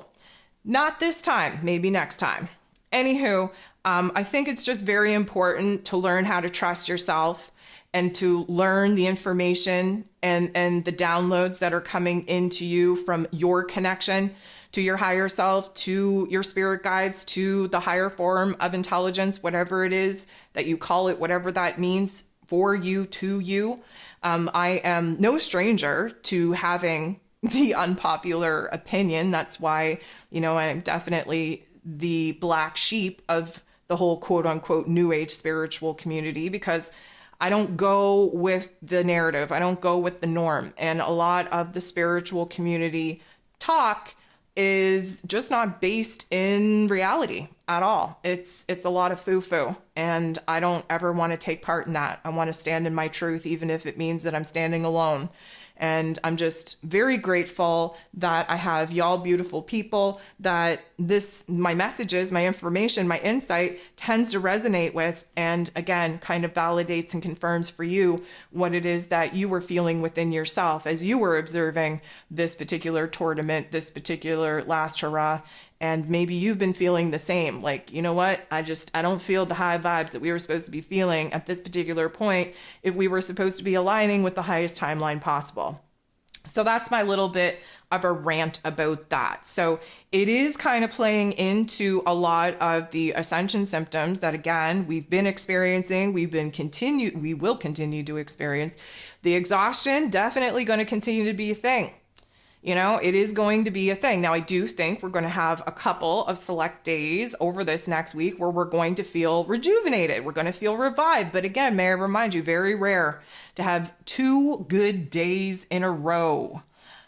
Not this time, maybe next time. Anywho, I think it's just very important to learn how to trust yourself and to learn the information and the downloads that are coming into you from your connection to your higher self, to your spirit guides, to the higher form of intelligence, whatever it is that you call it, whatever that means for you, to you. I am no stranger to having the unpopular opinion. That's why, I'm definitely the black sheep of the whole quote unquote new age spiritual community, because I don't go with the narrative. I don't go with the norm. And a lot of the spiritual community talk is just not based in reality at all. It's a lot of foo-foo, and I don't ever want to take part in that. I want to stand in my truth, even if it means that I'm standing alone. And I'm just very grateful that I have y'all beautiful people that my messages, my information, my insight tends to resonate with, and again, kind of validates and confirms for you what it is that you were feeling within yourself as you were observing this particular tournament, this particular last hurrah. And maybe you've been feeling the same. Like, you know what? I don't feel the high vibes that we were supposed to be feeling at this particular point if we were supposed to be aligning with the highest timeline possible. So that's my little bit of a rant about that. So it is kind of playing into a lot of the ascension symptoms that, again, we've been experiencing. We will continue to experience. The exhaustion, definitely going to continue to be a thing. You know, it is going to be a thing. Now, I do think we're going to have a couple of select days over this next week where we're going to feel rejuvenated. We're going to feel revived. But again, may I remind you, very rare to have 2 good days in a row.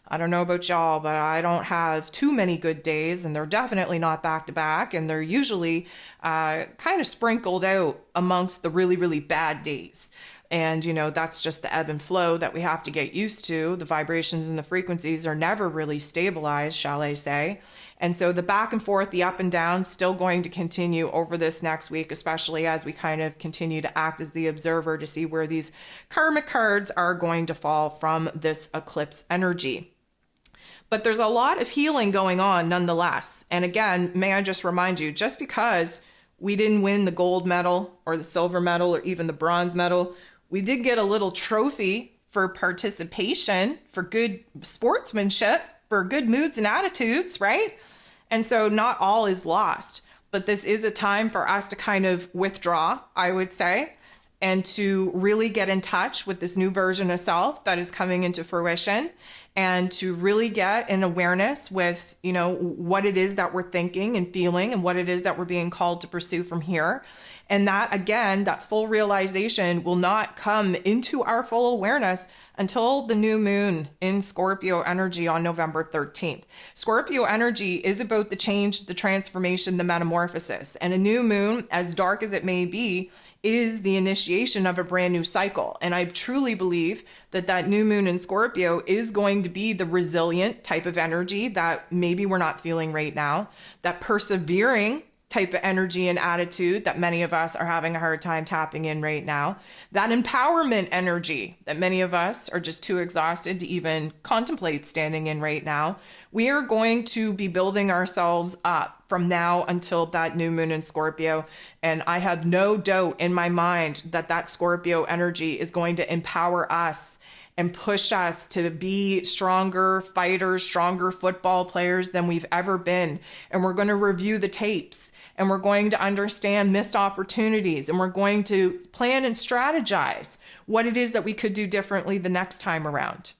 I don't know about y'all, but I don't have too many good days, and they're definitely not back to back, and they're usually kind of sprinkled out amongst the really, really bad days. And, you know, that's just the ebb and flow that we have to get used to. The vibrations and the frequencies are never really stabilized, shall I say. And so the back and forth, the up and down, still going to continue over this next week, especially as we kind of continue to act as the observer to see where these karmic cards are going to fall from this eclipse energy. But there's a lot of healing going on nonetheless. And again, may I just remind you, just because we didn't win the gold medal or the silver medal or even the bronze medal, we did get a little trophy for participation, for good sportsmanship, for good moods and attitudes, right? And so not all is lost, but this is a time for us to kind of withdraw, I would say, and to really get in touch with this new version of self that is coming into fruition, and to really get an awareness with, you know, what it is that we're thinking and feeling and what it is that we're being called to pursue from here. And that, again, that full realization will not come into our full awareness until the new moon in Scorpio energy on November 13th. Scorpio energy is about the change, the transformation, the metamorphosis. And a new moon, as dark as it may be, is the initiation of a brand new cycle. And I truly believe that that new moon in Scorpio is going to be the resilient type of energy that maybe we're not feeling right now, that persevering type of energy and attitude that many of us are having a hard time tapping in right now, that empowerment energy that many of us are just too exhausted to even contemplate standing in right now. We are going to be building ourselves up from now until that new moon in Scorpio. And I have no doubt in my mind that that Scorpio energy is going to empower us and push us to be stronger fighters, stronger football players than we've ever been. And we're going to review the tapes, and we're going to understand missed opportunities, and we're going to plan and strategize what it is that we could do differently the next time around.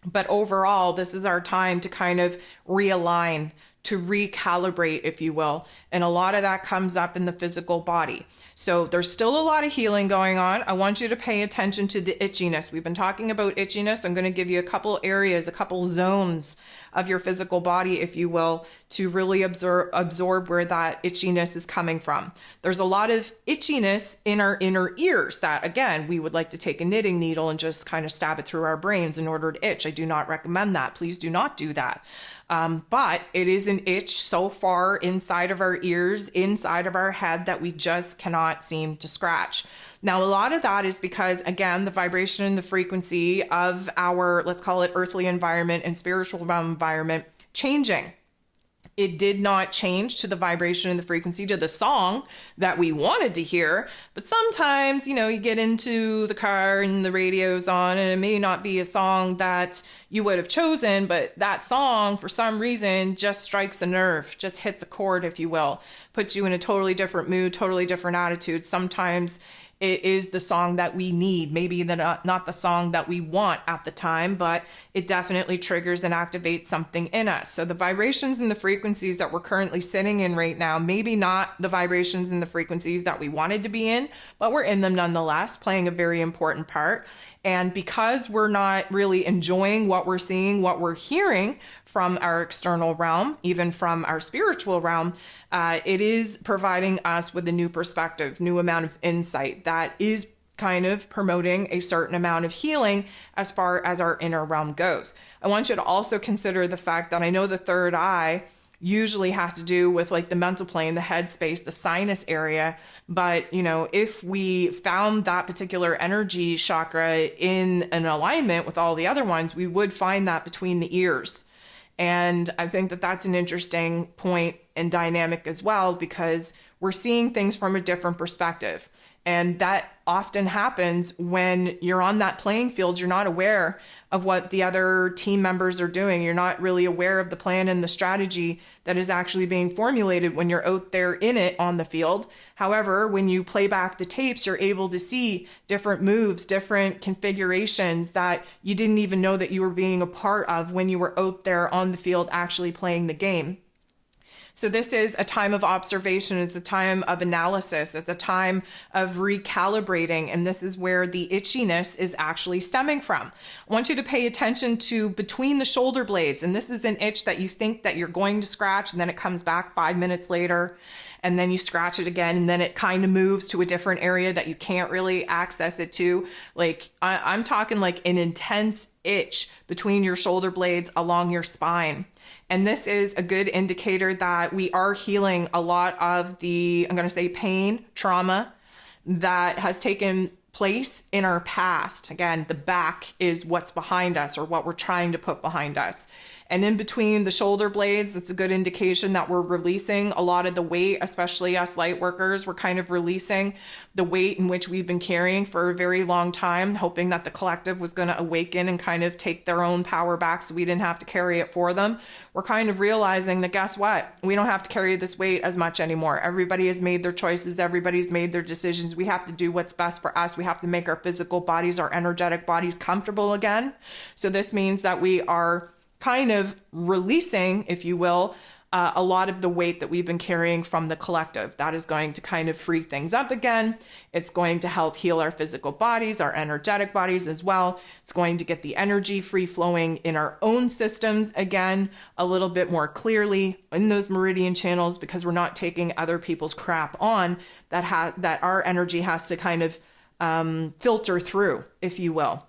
But overall, this is our time to kind of realign, to recalibrate, if you will. And a lot of that comes up in the physical body. So there's still a lot of healing going on. I want you to pay attention to the itchiness. We've been talking about itchiness. I'm going to give you a couple areas, a couple zones of your physical body, if you will, to really absorb where that itchiness is coming from. There's a lot of itchiness in our inner ears that, again, we would like to take a knitting needle and just kind of stab it through our brains in order to itch. I do not recommend that. Please do not do that. But it is an itch so far inside of our ears, inside of our head, that we just cannot seem to scratch. Now, a lot of that is because, again, the vibration and the frequency of our, let's call it earthly environment and spiritual realm environment changing. It did not change to the vibration and the frequency to the song that we wanted to hear. But sometimes, you know, you get into the car and the radio's on, and it may not be a song that you would have chosen, but that song, for some reason, just strikes a nerve, just hits a chord, if you will, puts you in a totally different mood, totally different attitude. Sometimes it is the song that we need, maybe not the song that we want at the time, but it definitely triggers and activates something in us. So the vibrations and the frequencies that we're currently sitting in right now, maybe not the vibrations and the frequencies that we wanted to be in, but we're in them nonetheless, playing a very important part. And because we're not really enjoying what we're seeing, what we're hearing from our external realm, even from our spiritual realm, it is providing us with a new perspective, new amount of insight that is kind of promoting a certain amount of healing as far as our inner realm goes. I want you to also consider the fact that I know the third eye usually has to do with like the mental plane, the head space, the sinus area. But, you know, if we found that particular energy chakra in an alignment with all the other ones, we would find that between the ears. And I think that that's an interesting point and dynamic as well, because we're seeing things from a different perspective. And that often happens when you're on that playing field. You're not aware of what the other team members are doing. You're not really aware of the plan and the strategy that is actually being formulated when you're out there in it on the field. However, when you play back the tapes, you're able to see different moves, different configurations that you didn't even know that you were being a part of when you were out there on the field actually playing the game. So this is a time of observation. It's a time of analysis. It's a time of recalibrating. And this is where the itchiness is actually stemming from. I want you to pay attention to between the shoulder blades. And this is an itch that you think that you're going to scratch, and then it comes back 5 minutes later, and then you scratch it again, and then it kind of moves to a different area that you can't really access it to. Like I'm talking like an intense itch between your shoulder blades along your spine. And this is a good indicator that we are healing a lot of the, I'm going to say, pain, trauma that has taken place in our past. Again, the back is what's behind us, or what we're trying to put behind us. And in between the shoulder blades, that's a good indication that we're releasing a lot of the weight, especially us light workers. We're kind of releasing the weight in which we've been carrying for a very long time, hoping that the collective was going to awaken and kind of take their own power back so we didn't have to carry it for them. We're kind of realizing that, guess what? We don't have to carry this weight as much anymore. Everybody has made their choices. Everybody's made their decisions. We have to do what's best for us. We have to make our physical bodies, our energetic bodies comfortable again. So this means that we are kind of releasing, if you will, a lot of the weight that we've been carrying from the collective. That is going to kind of free things up again. It's going to help heal our physical bodies, our energetic bodies as well. It's going to get the energy free flowing in our own systems again, a little bit more clearly in those meridian channels, because we're not taking other people's crap on that our energy has to kind of filter through, if you will.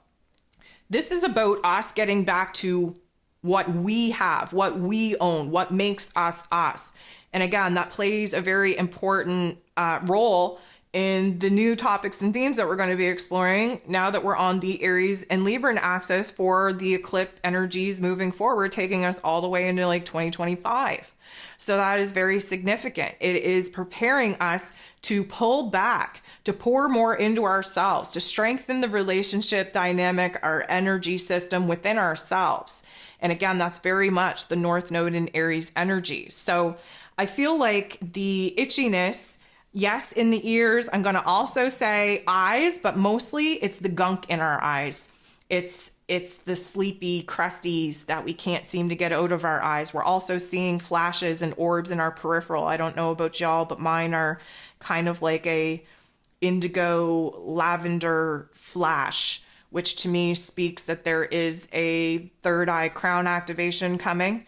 This is about us getting back to what we have, what we own, what makes us us. And again, that plays a very important role in the new topics and themes that we're going to be exploring now that we're on the Aries and Libra axis for the eclipse energies moving forward, taking us all the way into like 2025. So that is very significant. It is preparing us to pull back, to pour more into ourselves, to strengthen the relationship dynamic, our energy system within ourselves. And again, that's very much the North Node in Aries energy. So I feel like the itchiness, yes, in the ears. I'm going to also say eyes, but mostly it's the gunk in our eyes. It's the sleepy crusties that we can't seem to get out of our eyes. We're also seeing flashes and orbs in our peripheral. I don't know about y'all, but mine are kind of like a indigo lavender flash, which to me speaks that there is a third eye crown activation coming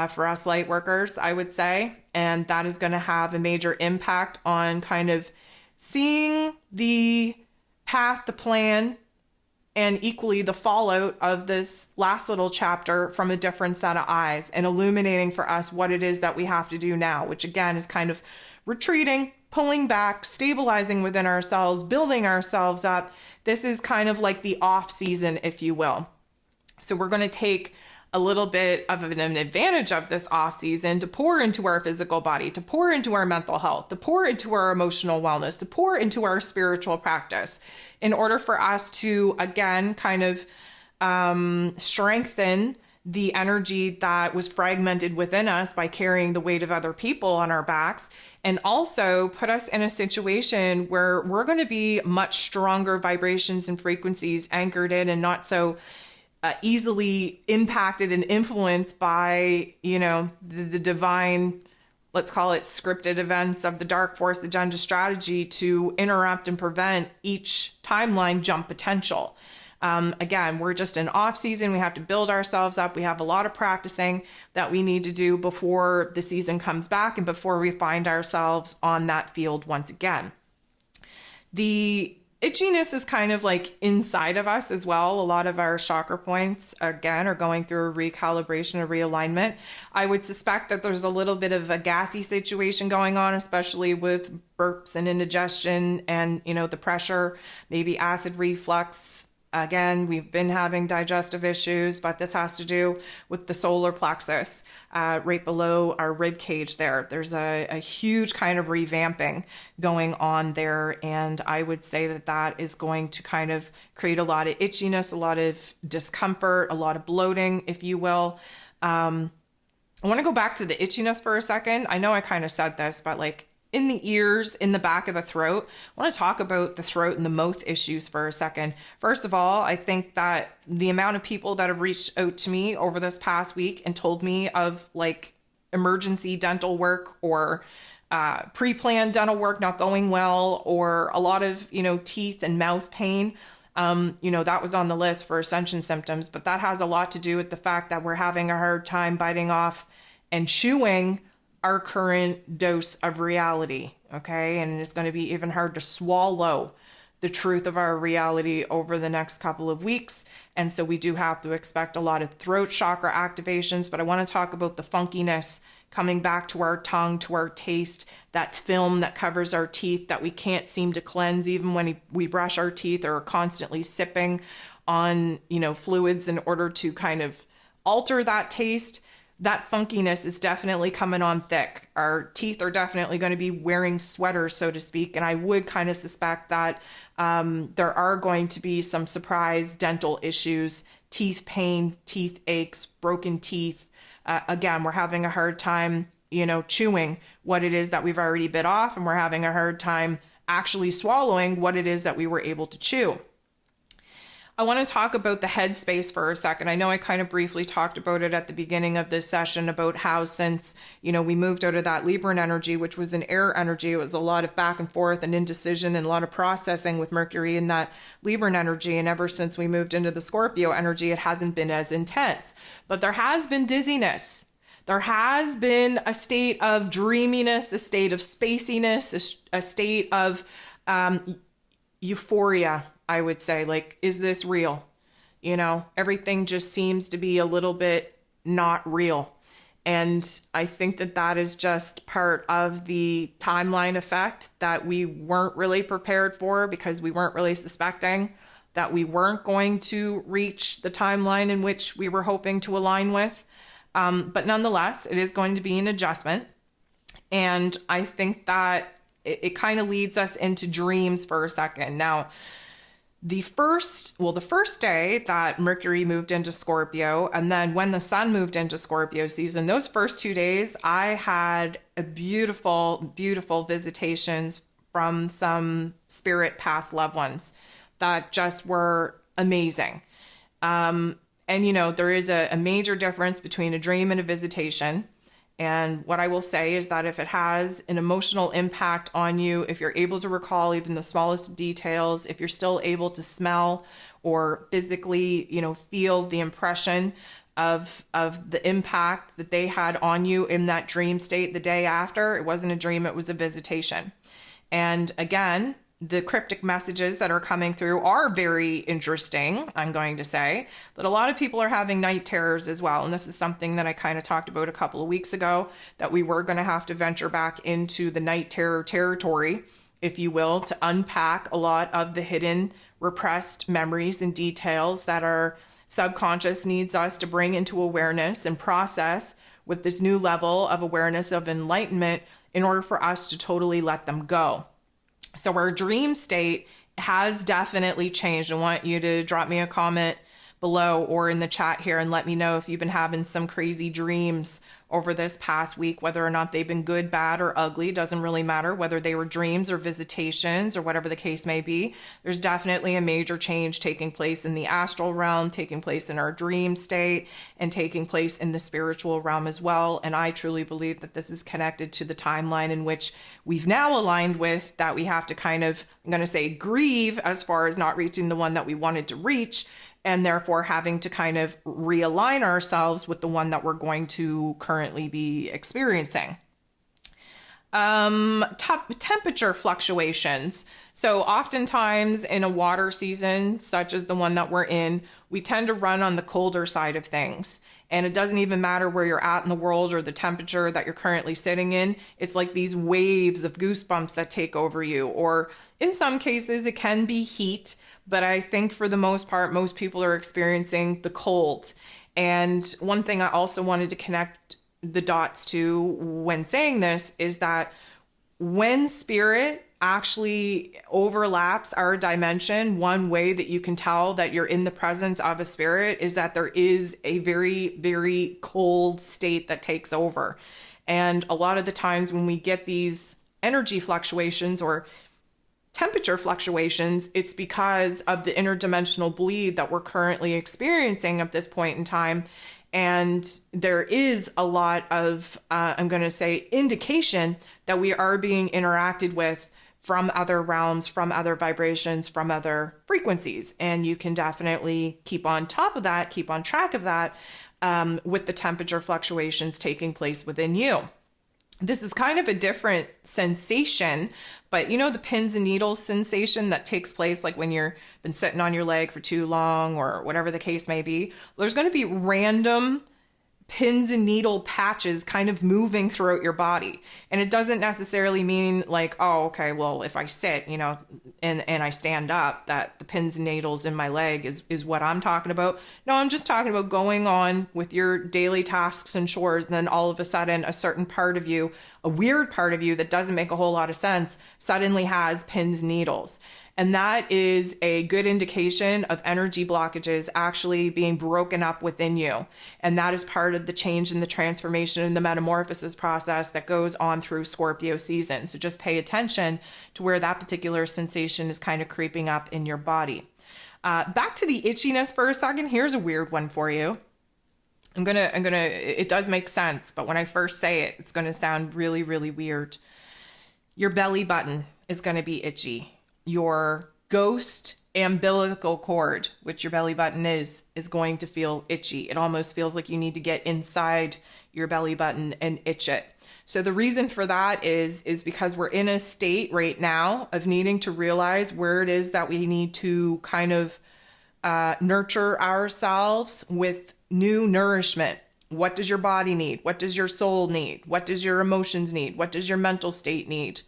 for us light workers, I would say. And that is going to have a major impact on kind of seeing the path, the plan, and equally the fallout of this last little chapter from a different set of eyes, and illuminating for us what it is that we have to do now, which again is kind of retreating, pulling back, stabilizing within ourselves, building ourselves up. This is kind of like the off season, if you will. So we're going to take a little bit of an advantage of this off season to pour into our physical body, to pour into our mental health, to pour into our emotional wellness, to pour into our spiritual practice, in order for us to, again, kind of strengthen the energy that was fragmented within us by carrying the weight of other people on our backs, and also put us in a situation where we're going to be much stronger vibrations and frequencies anchored in, and not so easily impacted and influenced by, the divine, let's call it scripted events of the dark force agenda strategy to interrupt and prevent each timeline jump potential. Again, we're just in off season. We have to build ourselves up. We have a lot of practicing that we need to do before the season comes back and before we find ourselves on that field once again. The itchiness is kind of like inside of us as well. A lot of our chakra points, again, are going through a recalibration, a realignment. I would suspect that there's a little bit of a gassy situation going on, especially with burps and indigestion and, the pressure, maybe acid reflux, Again, we've been having digestive issues, but this has to do with the solar plexus right below our rib cage there. There's a huge kind of revamping going on there, and I would say that that is going to kind of create a lot of itchiness, a lot of discomfort, a lot of bloating, if you will. I want to go back to the itchiness for a second. I know I kind of said this, but like in the ears, in the back of the throat. I want to talk about the throat and the mouth issues for a second. First of all, I think that the amount of people that have reached out to me over this past week and told me of like emergency dental work or pre-planned dental work not going well, or a lot of, teeth and mouth pain. That was on the list for Ascension symptoms, but that has a lot to do with the fact that we're having a hard time biting off and chewing our current dose of reality, okay? And it's going to be even hard to swallow the truth of our reality over the next couple of weeks. And so we do have to expect a lot of throat chakra activations, but I want to talk about the funkiness coming back to our tongue, to our taste, that film that covers our teeth that we can't seem to cleanse even when we brush our teeth or are constantly sipping on, fluids in order to kind of alter that taste. That funkiness is definitely coming on thick. Our teeth are definitely going to be wearing sweaters, so to speak. And I would kind of suspect that there are going to be some surprise dental issues, teeth pain, teeth aches, broken teeth. Again, we're having a hard time, chewing what it is that we've already bit off. And we're having a hard time actually swallowing what it is that we were able to chew. I want to talk about the headspace for a second. I know I kind of briefly talked about it at the beginning of this session about how since, we moved out of that Libran energy, which was an air energy, it was a lot of back and forth and indecision and a lot of processing with Mercury in that Libran energy. And ever since we moved into the Scorpio energy, it hasn't been as intense. But there has been dizziness. There has been a state of dreaminess, a state of spaciness, a state of euphoria. I would say, like, is this real? Everything just seems to be a little bit not real. And I think that that is just part of the timeline effect that we weren't really prepared for, because we weren't really suspecting that we weren't going to reach the timeline in which we were hoping to align with. But nonetheless, it is going to be an adjustment. And I think that it kind of leads us into dreams for a second. Now, the first day that Mercury moved into Scorpio, and then when the Sun moved into Scorpio season, those first 2 days, I had a beautiful, beautiful visitations from some spirit past loved ones that just were amazing. And there is a major difference between a dream and a visitation. And what I will say is that if it has an emotional impact on you, if you're able to recall even the smallest details, if you're still able to smell or physically, feel the impression of the impact that they had on you in that dream state the day after, it wasn't a dream, it was a visitation. And again, the cryptic messages that are coming through are very interesting, I'm going to say, but a lot of people are having night terrors as well. And this is something that I kind of talked about a couple of weeks ago, that we were going to have to venture back into the night terror territory, if you will, to unpack a lot of the hidden, repressed memories and details that our subconscious needs us to bring into awareness and process with this new level of awareness of enlightenment in order for us to totally let them go. So our dream state has definitely changed. I want you to drop me a comment below or in the chat here and let me know if you've been having some crazy dreams over this past week, whether or not they've been good, bad, or ugly. Doesn't really matter whether they were dreams or visitations or whatever the case may be. There's definitely a major change taking place in the astral realm, taking place in our dream state, and taking place in the spiritual realm as well. And I truly believe that this is connected to the timeline in which we've now aligned with, that we have to kind of, I'm going to say, grieve as far as not reaching the one that we wanted to reach, and therefore having to kind of realign ourselves with the one that we're going to currently be experiencing. Temperature fluctuations. So oftentimes in a water season, such as the one that we're in, we tend to run on the colder side of things. And it doesn't even matter where you're at in the world or the temperature that you're currently sitting in. It's like these waves of goosebumps that take over you. Or in some cases, it can be heat. But I think for the most part, most people are experiencing the cold. And one thing I also wanted to connect the dots to when saying this is that when spirit actually overlaps our dimension, one way that you can tell that you're in the presence of a spirit is that there is a very, very cold state that takes over. And a lot of the times when we get these energy fluctuations or temperature fluctuations, it's because of the interdimensional bleed that we're currently experiencing at this point in time. And there is a lot of, I'm going to say, indication that we are being interacted with from other realms, from other vibrations, from other frequencies. And you can definitely keep on top of that, keep on track of that with the temperature fluctuations taking place within you. This is kind of a different sensation, but you know, the pins and needles sensation that takes place like when you're been sitting on your leg for too long or whatever the case may be. There's going to be random pins and needle patches kind of moving throughout your body. And it doesn't necessarily mean like, oh, okay, well, if I sit, you know, and I stand up, that the pins and needles in my leg is what I'm talking about. No, I'm just talking about going on with your daily tasks and chores. And then all of a sudden, a certain part of you, a weird part of you that doesn't make a whole lot of sense, suddenly has pins and needles. And that is a good indication of energy blockages actually being broken up within you. And that is part of the change and the transformation and the metamorphosis process that goes on through Scorpio season. So just pay attention to where that particular sensation is kind of creeping up in your body. Back to the itchiness for a second. Here's a weird one for you. It does make sense, but when I first say it, it's going to sound really, really weird. Your belly button is going to be itchy. Your ghost umbilical cord, which your belly button is going to feel itchy. It almost feels like you need to get inside your belly button and itch it. So the reason for that is because we're in a state right now of needing to realize where it is that we need to kind of nurture ourselves with new nourishment. What does your body need? What does your soul need? What does your emotions need? What does your mental state need?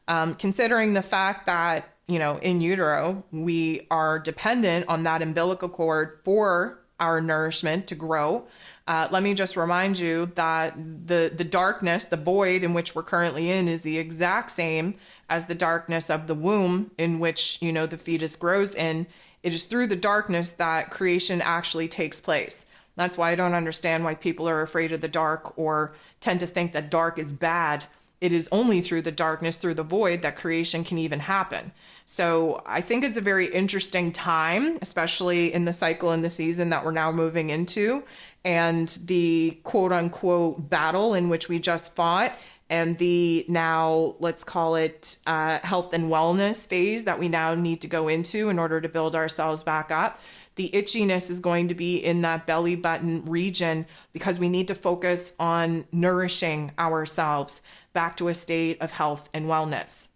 Considering the fact that, you know, in utero, we are dependent on that umbilical cord for our nourishment to grow. Let me just remind you that the darkness, the void in which we're currently in, is the exact same as the darkness of the womb in which, you know, the fetus grows in. It is through the darkness that creation actually takes place. That's why I don't understand why people are afraid of the dark or tend to think that dark is bad. It is only through the darkness, through the void, that creation can even happen. So I think it's a very interesting time, especially in the cycle and the season that we're now moving into, and the quote unquote battle in which we just fought, and the now, let's call it health and wellness phase that we now need to go into in order to build ourselves back up. The itchiness is going to be in that belly button region because we need to focus on nourishing ourselves back to a state of health and wellness.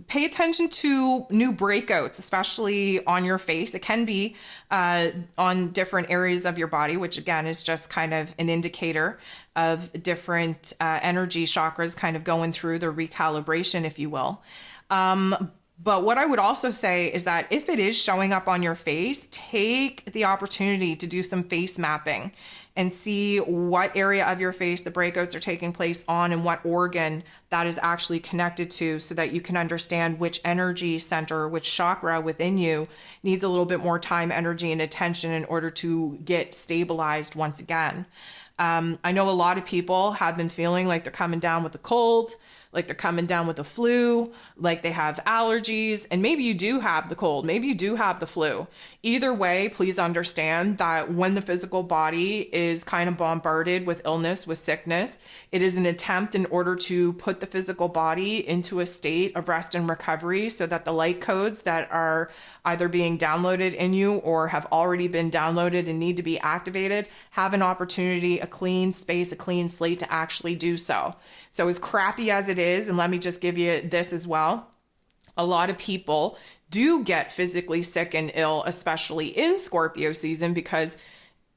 Pay attention to new breakouts, especially on your face. It can be on different areas of your body, which again is just kind of an indicator of different energy chakras kind of going through the recalibration, if you will. But what I would also say is that if it is showing up on your face, take the opportunity to do some face mapping and see what area of your face the breakouts are taking place on and what organ that is actually connected to, so that you can understand which energy center, which chakra within you needs a little bit more time, energy, and attention in order to get stabilized once again. I know a lot of people have been feeling like they're coming down with a cold, like they're coming down with the flu, like they have allergies, and maybe you do have the cold, maybe you do have the flu. Either way, please understand that when the physical body is kind of bombarded with illness, with sickness, it is an attempt in order to put the physical body into a state of rest and recovery so that the light codes that are either being downloaded in you or have already been downloaded and need to be activated have an opportunity, a clean space, a clean slate to actually do so. So as crappy as it is, and let me just give you this as well, a lot of people do get physically sick and ill, especially in Scorpio season, because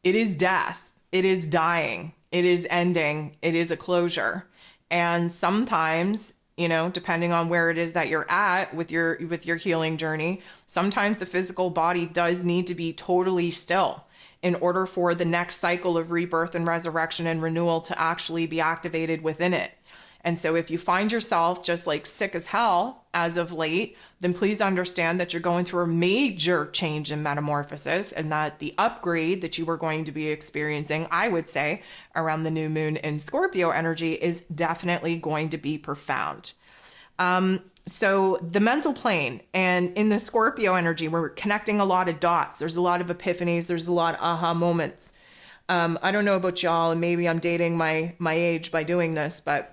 it is death, it is dying, it is ending, it is a closure. And sometimes, you know, depending on where it is that you're at with your healing journey, sometimes the physical body does need to be totally still in order for the next cycle of rebirth and resurrection and renewal to actually be activated within it. And so if you find yourself just like sick as hell as of late, then please understand that you're going through a major change in metamorphosis, and that the upgrade that you are going to be experiencing, I would say, around the new moon in Scorpio energy is definitely going to be profound. So the mental plane, and in the Scorpio energy, we're connecting a lot of dots. There's a lot of epiphanies. There's a lot of aha moments. I don't know about y'all, and maybe I'm dating my age by doing this, but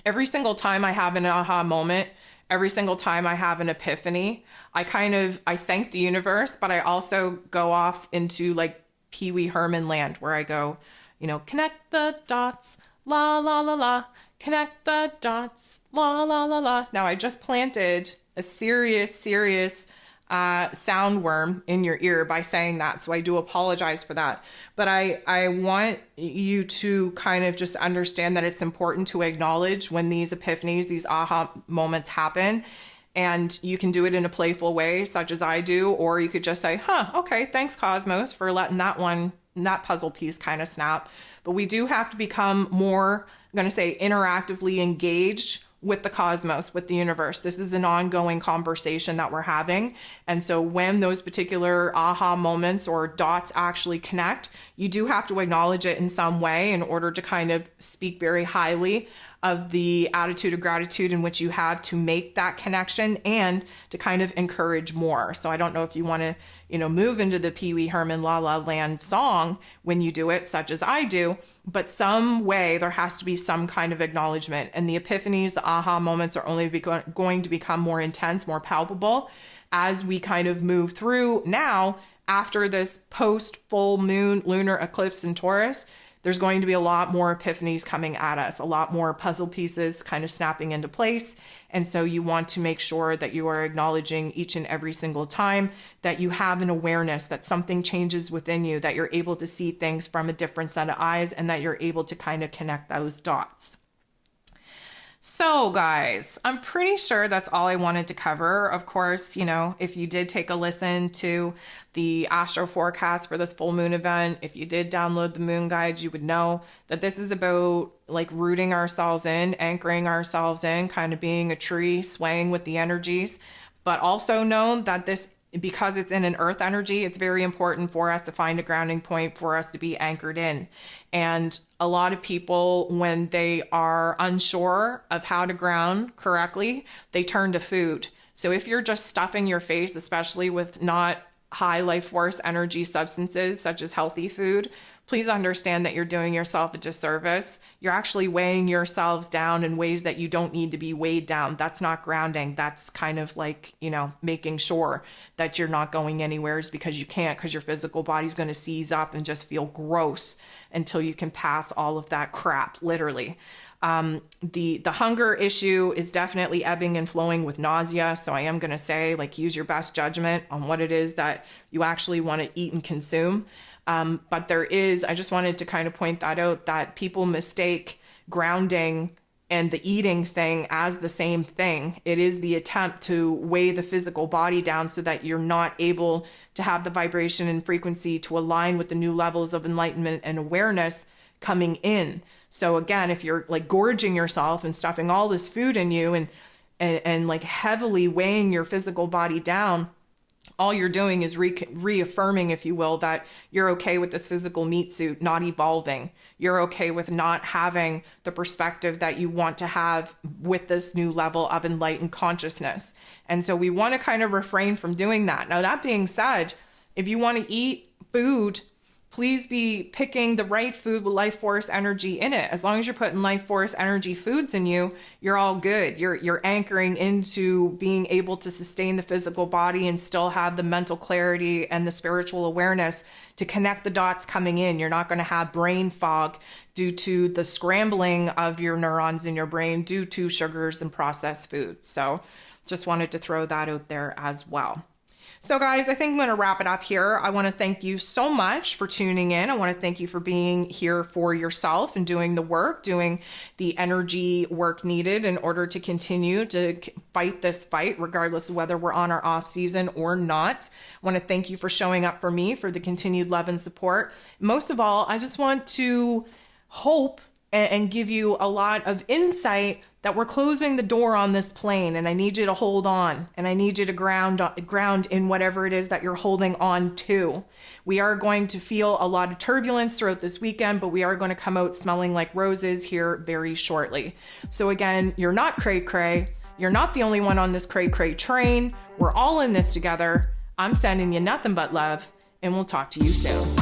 every single time I have an aha moment, every single time I have an epiphany, I thank the universe, but I also go off into like Pee Wee Herman land, where I go, you know, connect the dots, la, la, la, la, connect the dots, la, la, la, la. Now, I just planted a serious soundworm in your ear by saying that, so I do apologize for that. But I want you to kind of just understand that it's important to acknowledge when these epiphanies, these aha moments happen, and you can do it in a playful way, such as I do, or you could just say, okay, thanks Cosmos for letting that puzzle piece kind of snap. But we do have to become more, I'm going to say, interactively engaged with the cosmos, with the universe. This is an ongoing conversation that we're having. And so when those particular aha moments or dots actually connect, you do have to acknowledge it in some way in order to kind of speak very highly of the attitude of gratitude in which you have to make that connection and to kind of encourage more. So I don't know if you want to, you know, move into the Pee Wee Herman La La Land song when you do it, such as I do, but some way there has to be some kind of acknowledgement. And the epiphanies, the aha moments are only going to become more intense, more palpable as we kind of move through now after this post full moon lunar eclipse in Taurus. There's going to be a lot more epiphanies coming at us, a lot more puzzle pieces kind of snapping into place. And so you want to make sure that you are acknowledging each and every single time that you have an awareness that something changes within you, that you're able to see things from a different set of eyes, and that you're able to kind of connect those dots. So guys, I'm pretty sure that's all I wanted to cover. Of course, you know, if you did take a listen to the astro forecast for this full moon event, if you did download the moon guide, you would know that this is about like rooting ourselves in, anchoring ourselves in, kind of being a tree swaying with the energies, but also know that this, because it's in an earth energy, it's very important for us to find a grounding point for us to be anchored in. And a lot of people, when they are unsure of how to ground correctly, they turn to food. So if you're just stuffing your face, especially with not high life force energy substances such as healthy food, please understand that you're doing yourself a disservice. You're actually weighing yourselves down in ways that you don't need to be weighed down. That's not grounding. That's kind of like, you know, making sure that you're not going anywhere because you can't, because your physical body's going to seize up and just feel gross until you can pass all of that crap, literally. The hunger issue is definitely ebbing and flowing with nausea. So I am going to say, like, use your best judgment on what it is that you actually want to eat and consume. But I just wanted to kind of point that out, that people mistake grounding and the eating thing as the same thing. It is the attempt to weigh the physical body down so that you're not able to have the vibration and frequency to align with the new levels of enlightenment and awareness coming in. So again, if you're like gorging yourself and stuffing all this food in you and like heavily weighing your physical body down, all you're doing is reaffirming, if you will, that you're okay with this physical meat suit not evolving. You're okay with not having the perspective that you want to have with this new level of enlightened consciousness. And so we want to kind of refrain from doing that. Now, that being said, if you want to eat food, please be picking the right food with life force energy in it. As long as you're putting life force energy foods in you, you're all good. You're anchoring into being able to sustain the physical body and still have the mental clarity and the spiritual awareness to connect the dots coming in. You're not going to have brain fog due to the scrambling of your neurons in your brain due to sugars and processed foods. So just wanted to throw that out there as well. So guys, I think I'm going to wrap it up here. I want to thank you so much for tuning in. I want to thank you for being here for yourself and doing the work, doing the energy work needed in order to continue to fight this fight, regardless of whether we're on our off season or not. I want to thank you for showing up for me, for the continued love and support. Most of all, I just want to hope and give you a lot of insight that we're closing the door on this plane, and I need you to hold on, and I need you to ground in whatever it is that you're holding on to. We are going to feel a lot of turbulence throughout this weekend, but we are going to come out smelling like roses here very shortly. So again, you're not cray-cray. You're not the only one on this cray-cray train. We're all in this together. I'm sending you nothing but love, and we'll talk to you soon.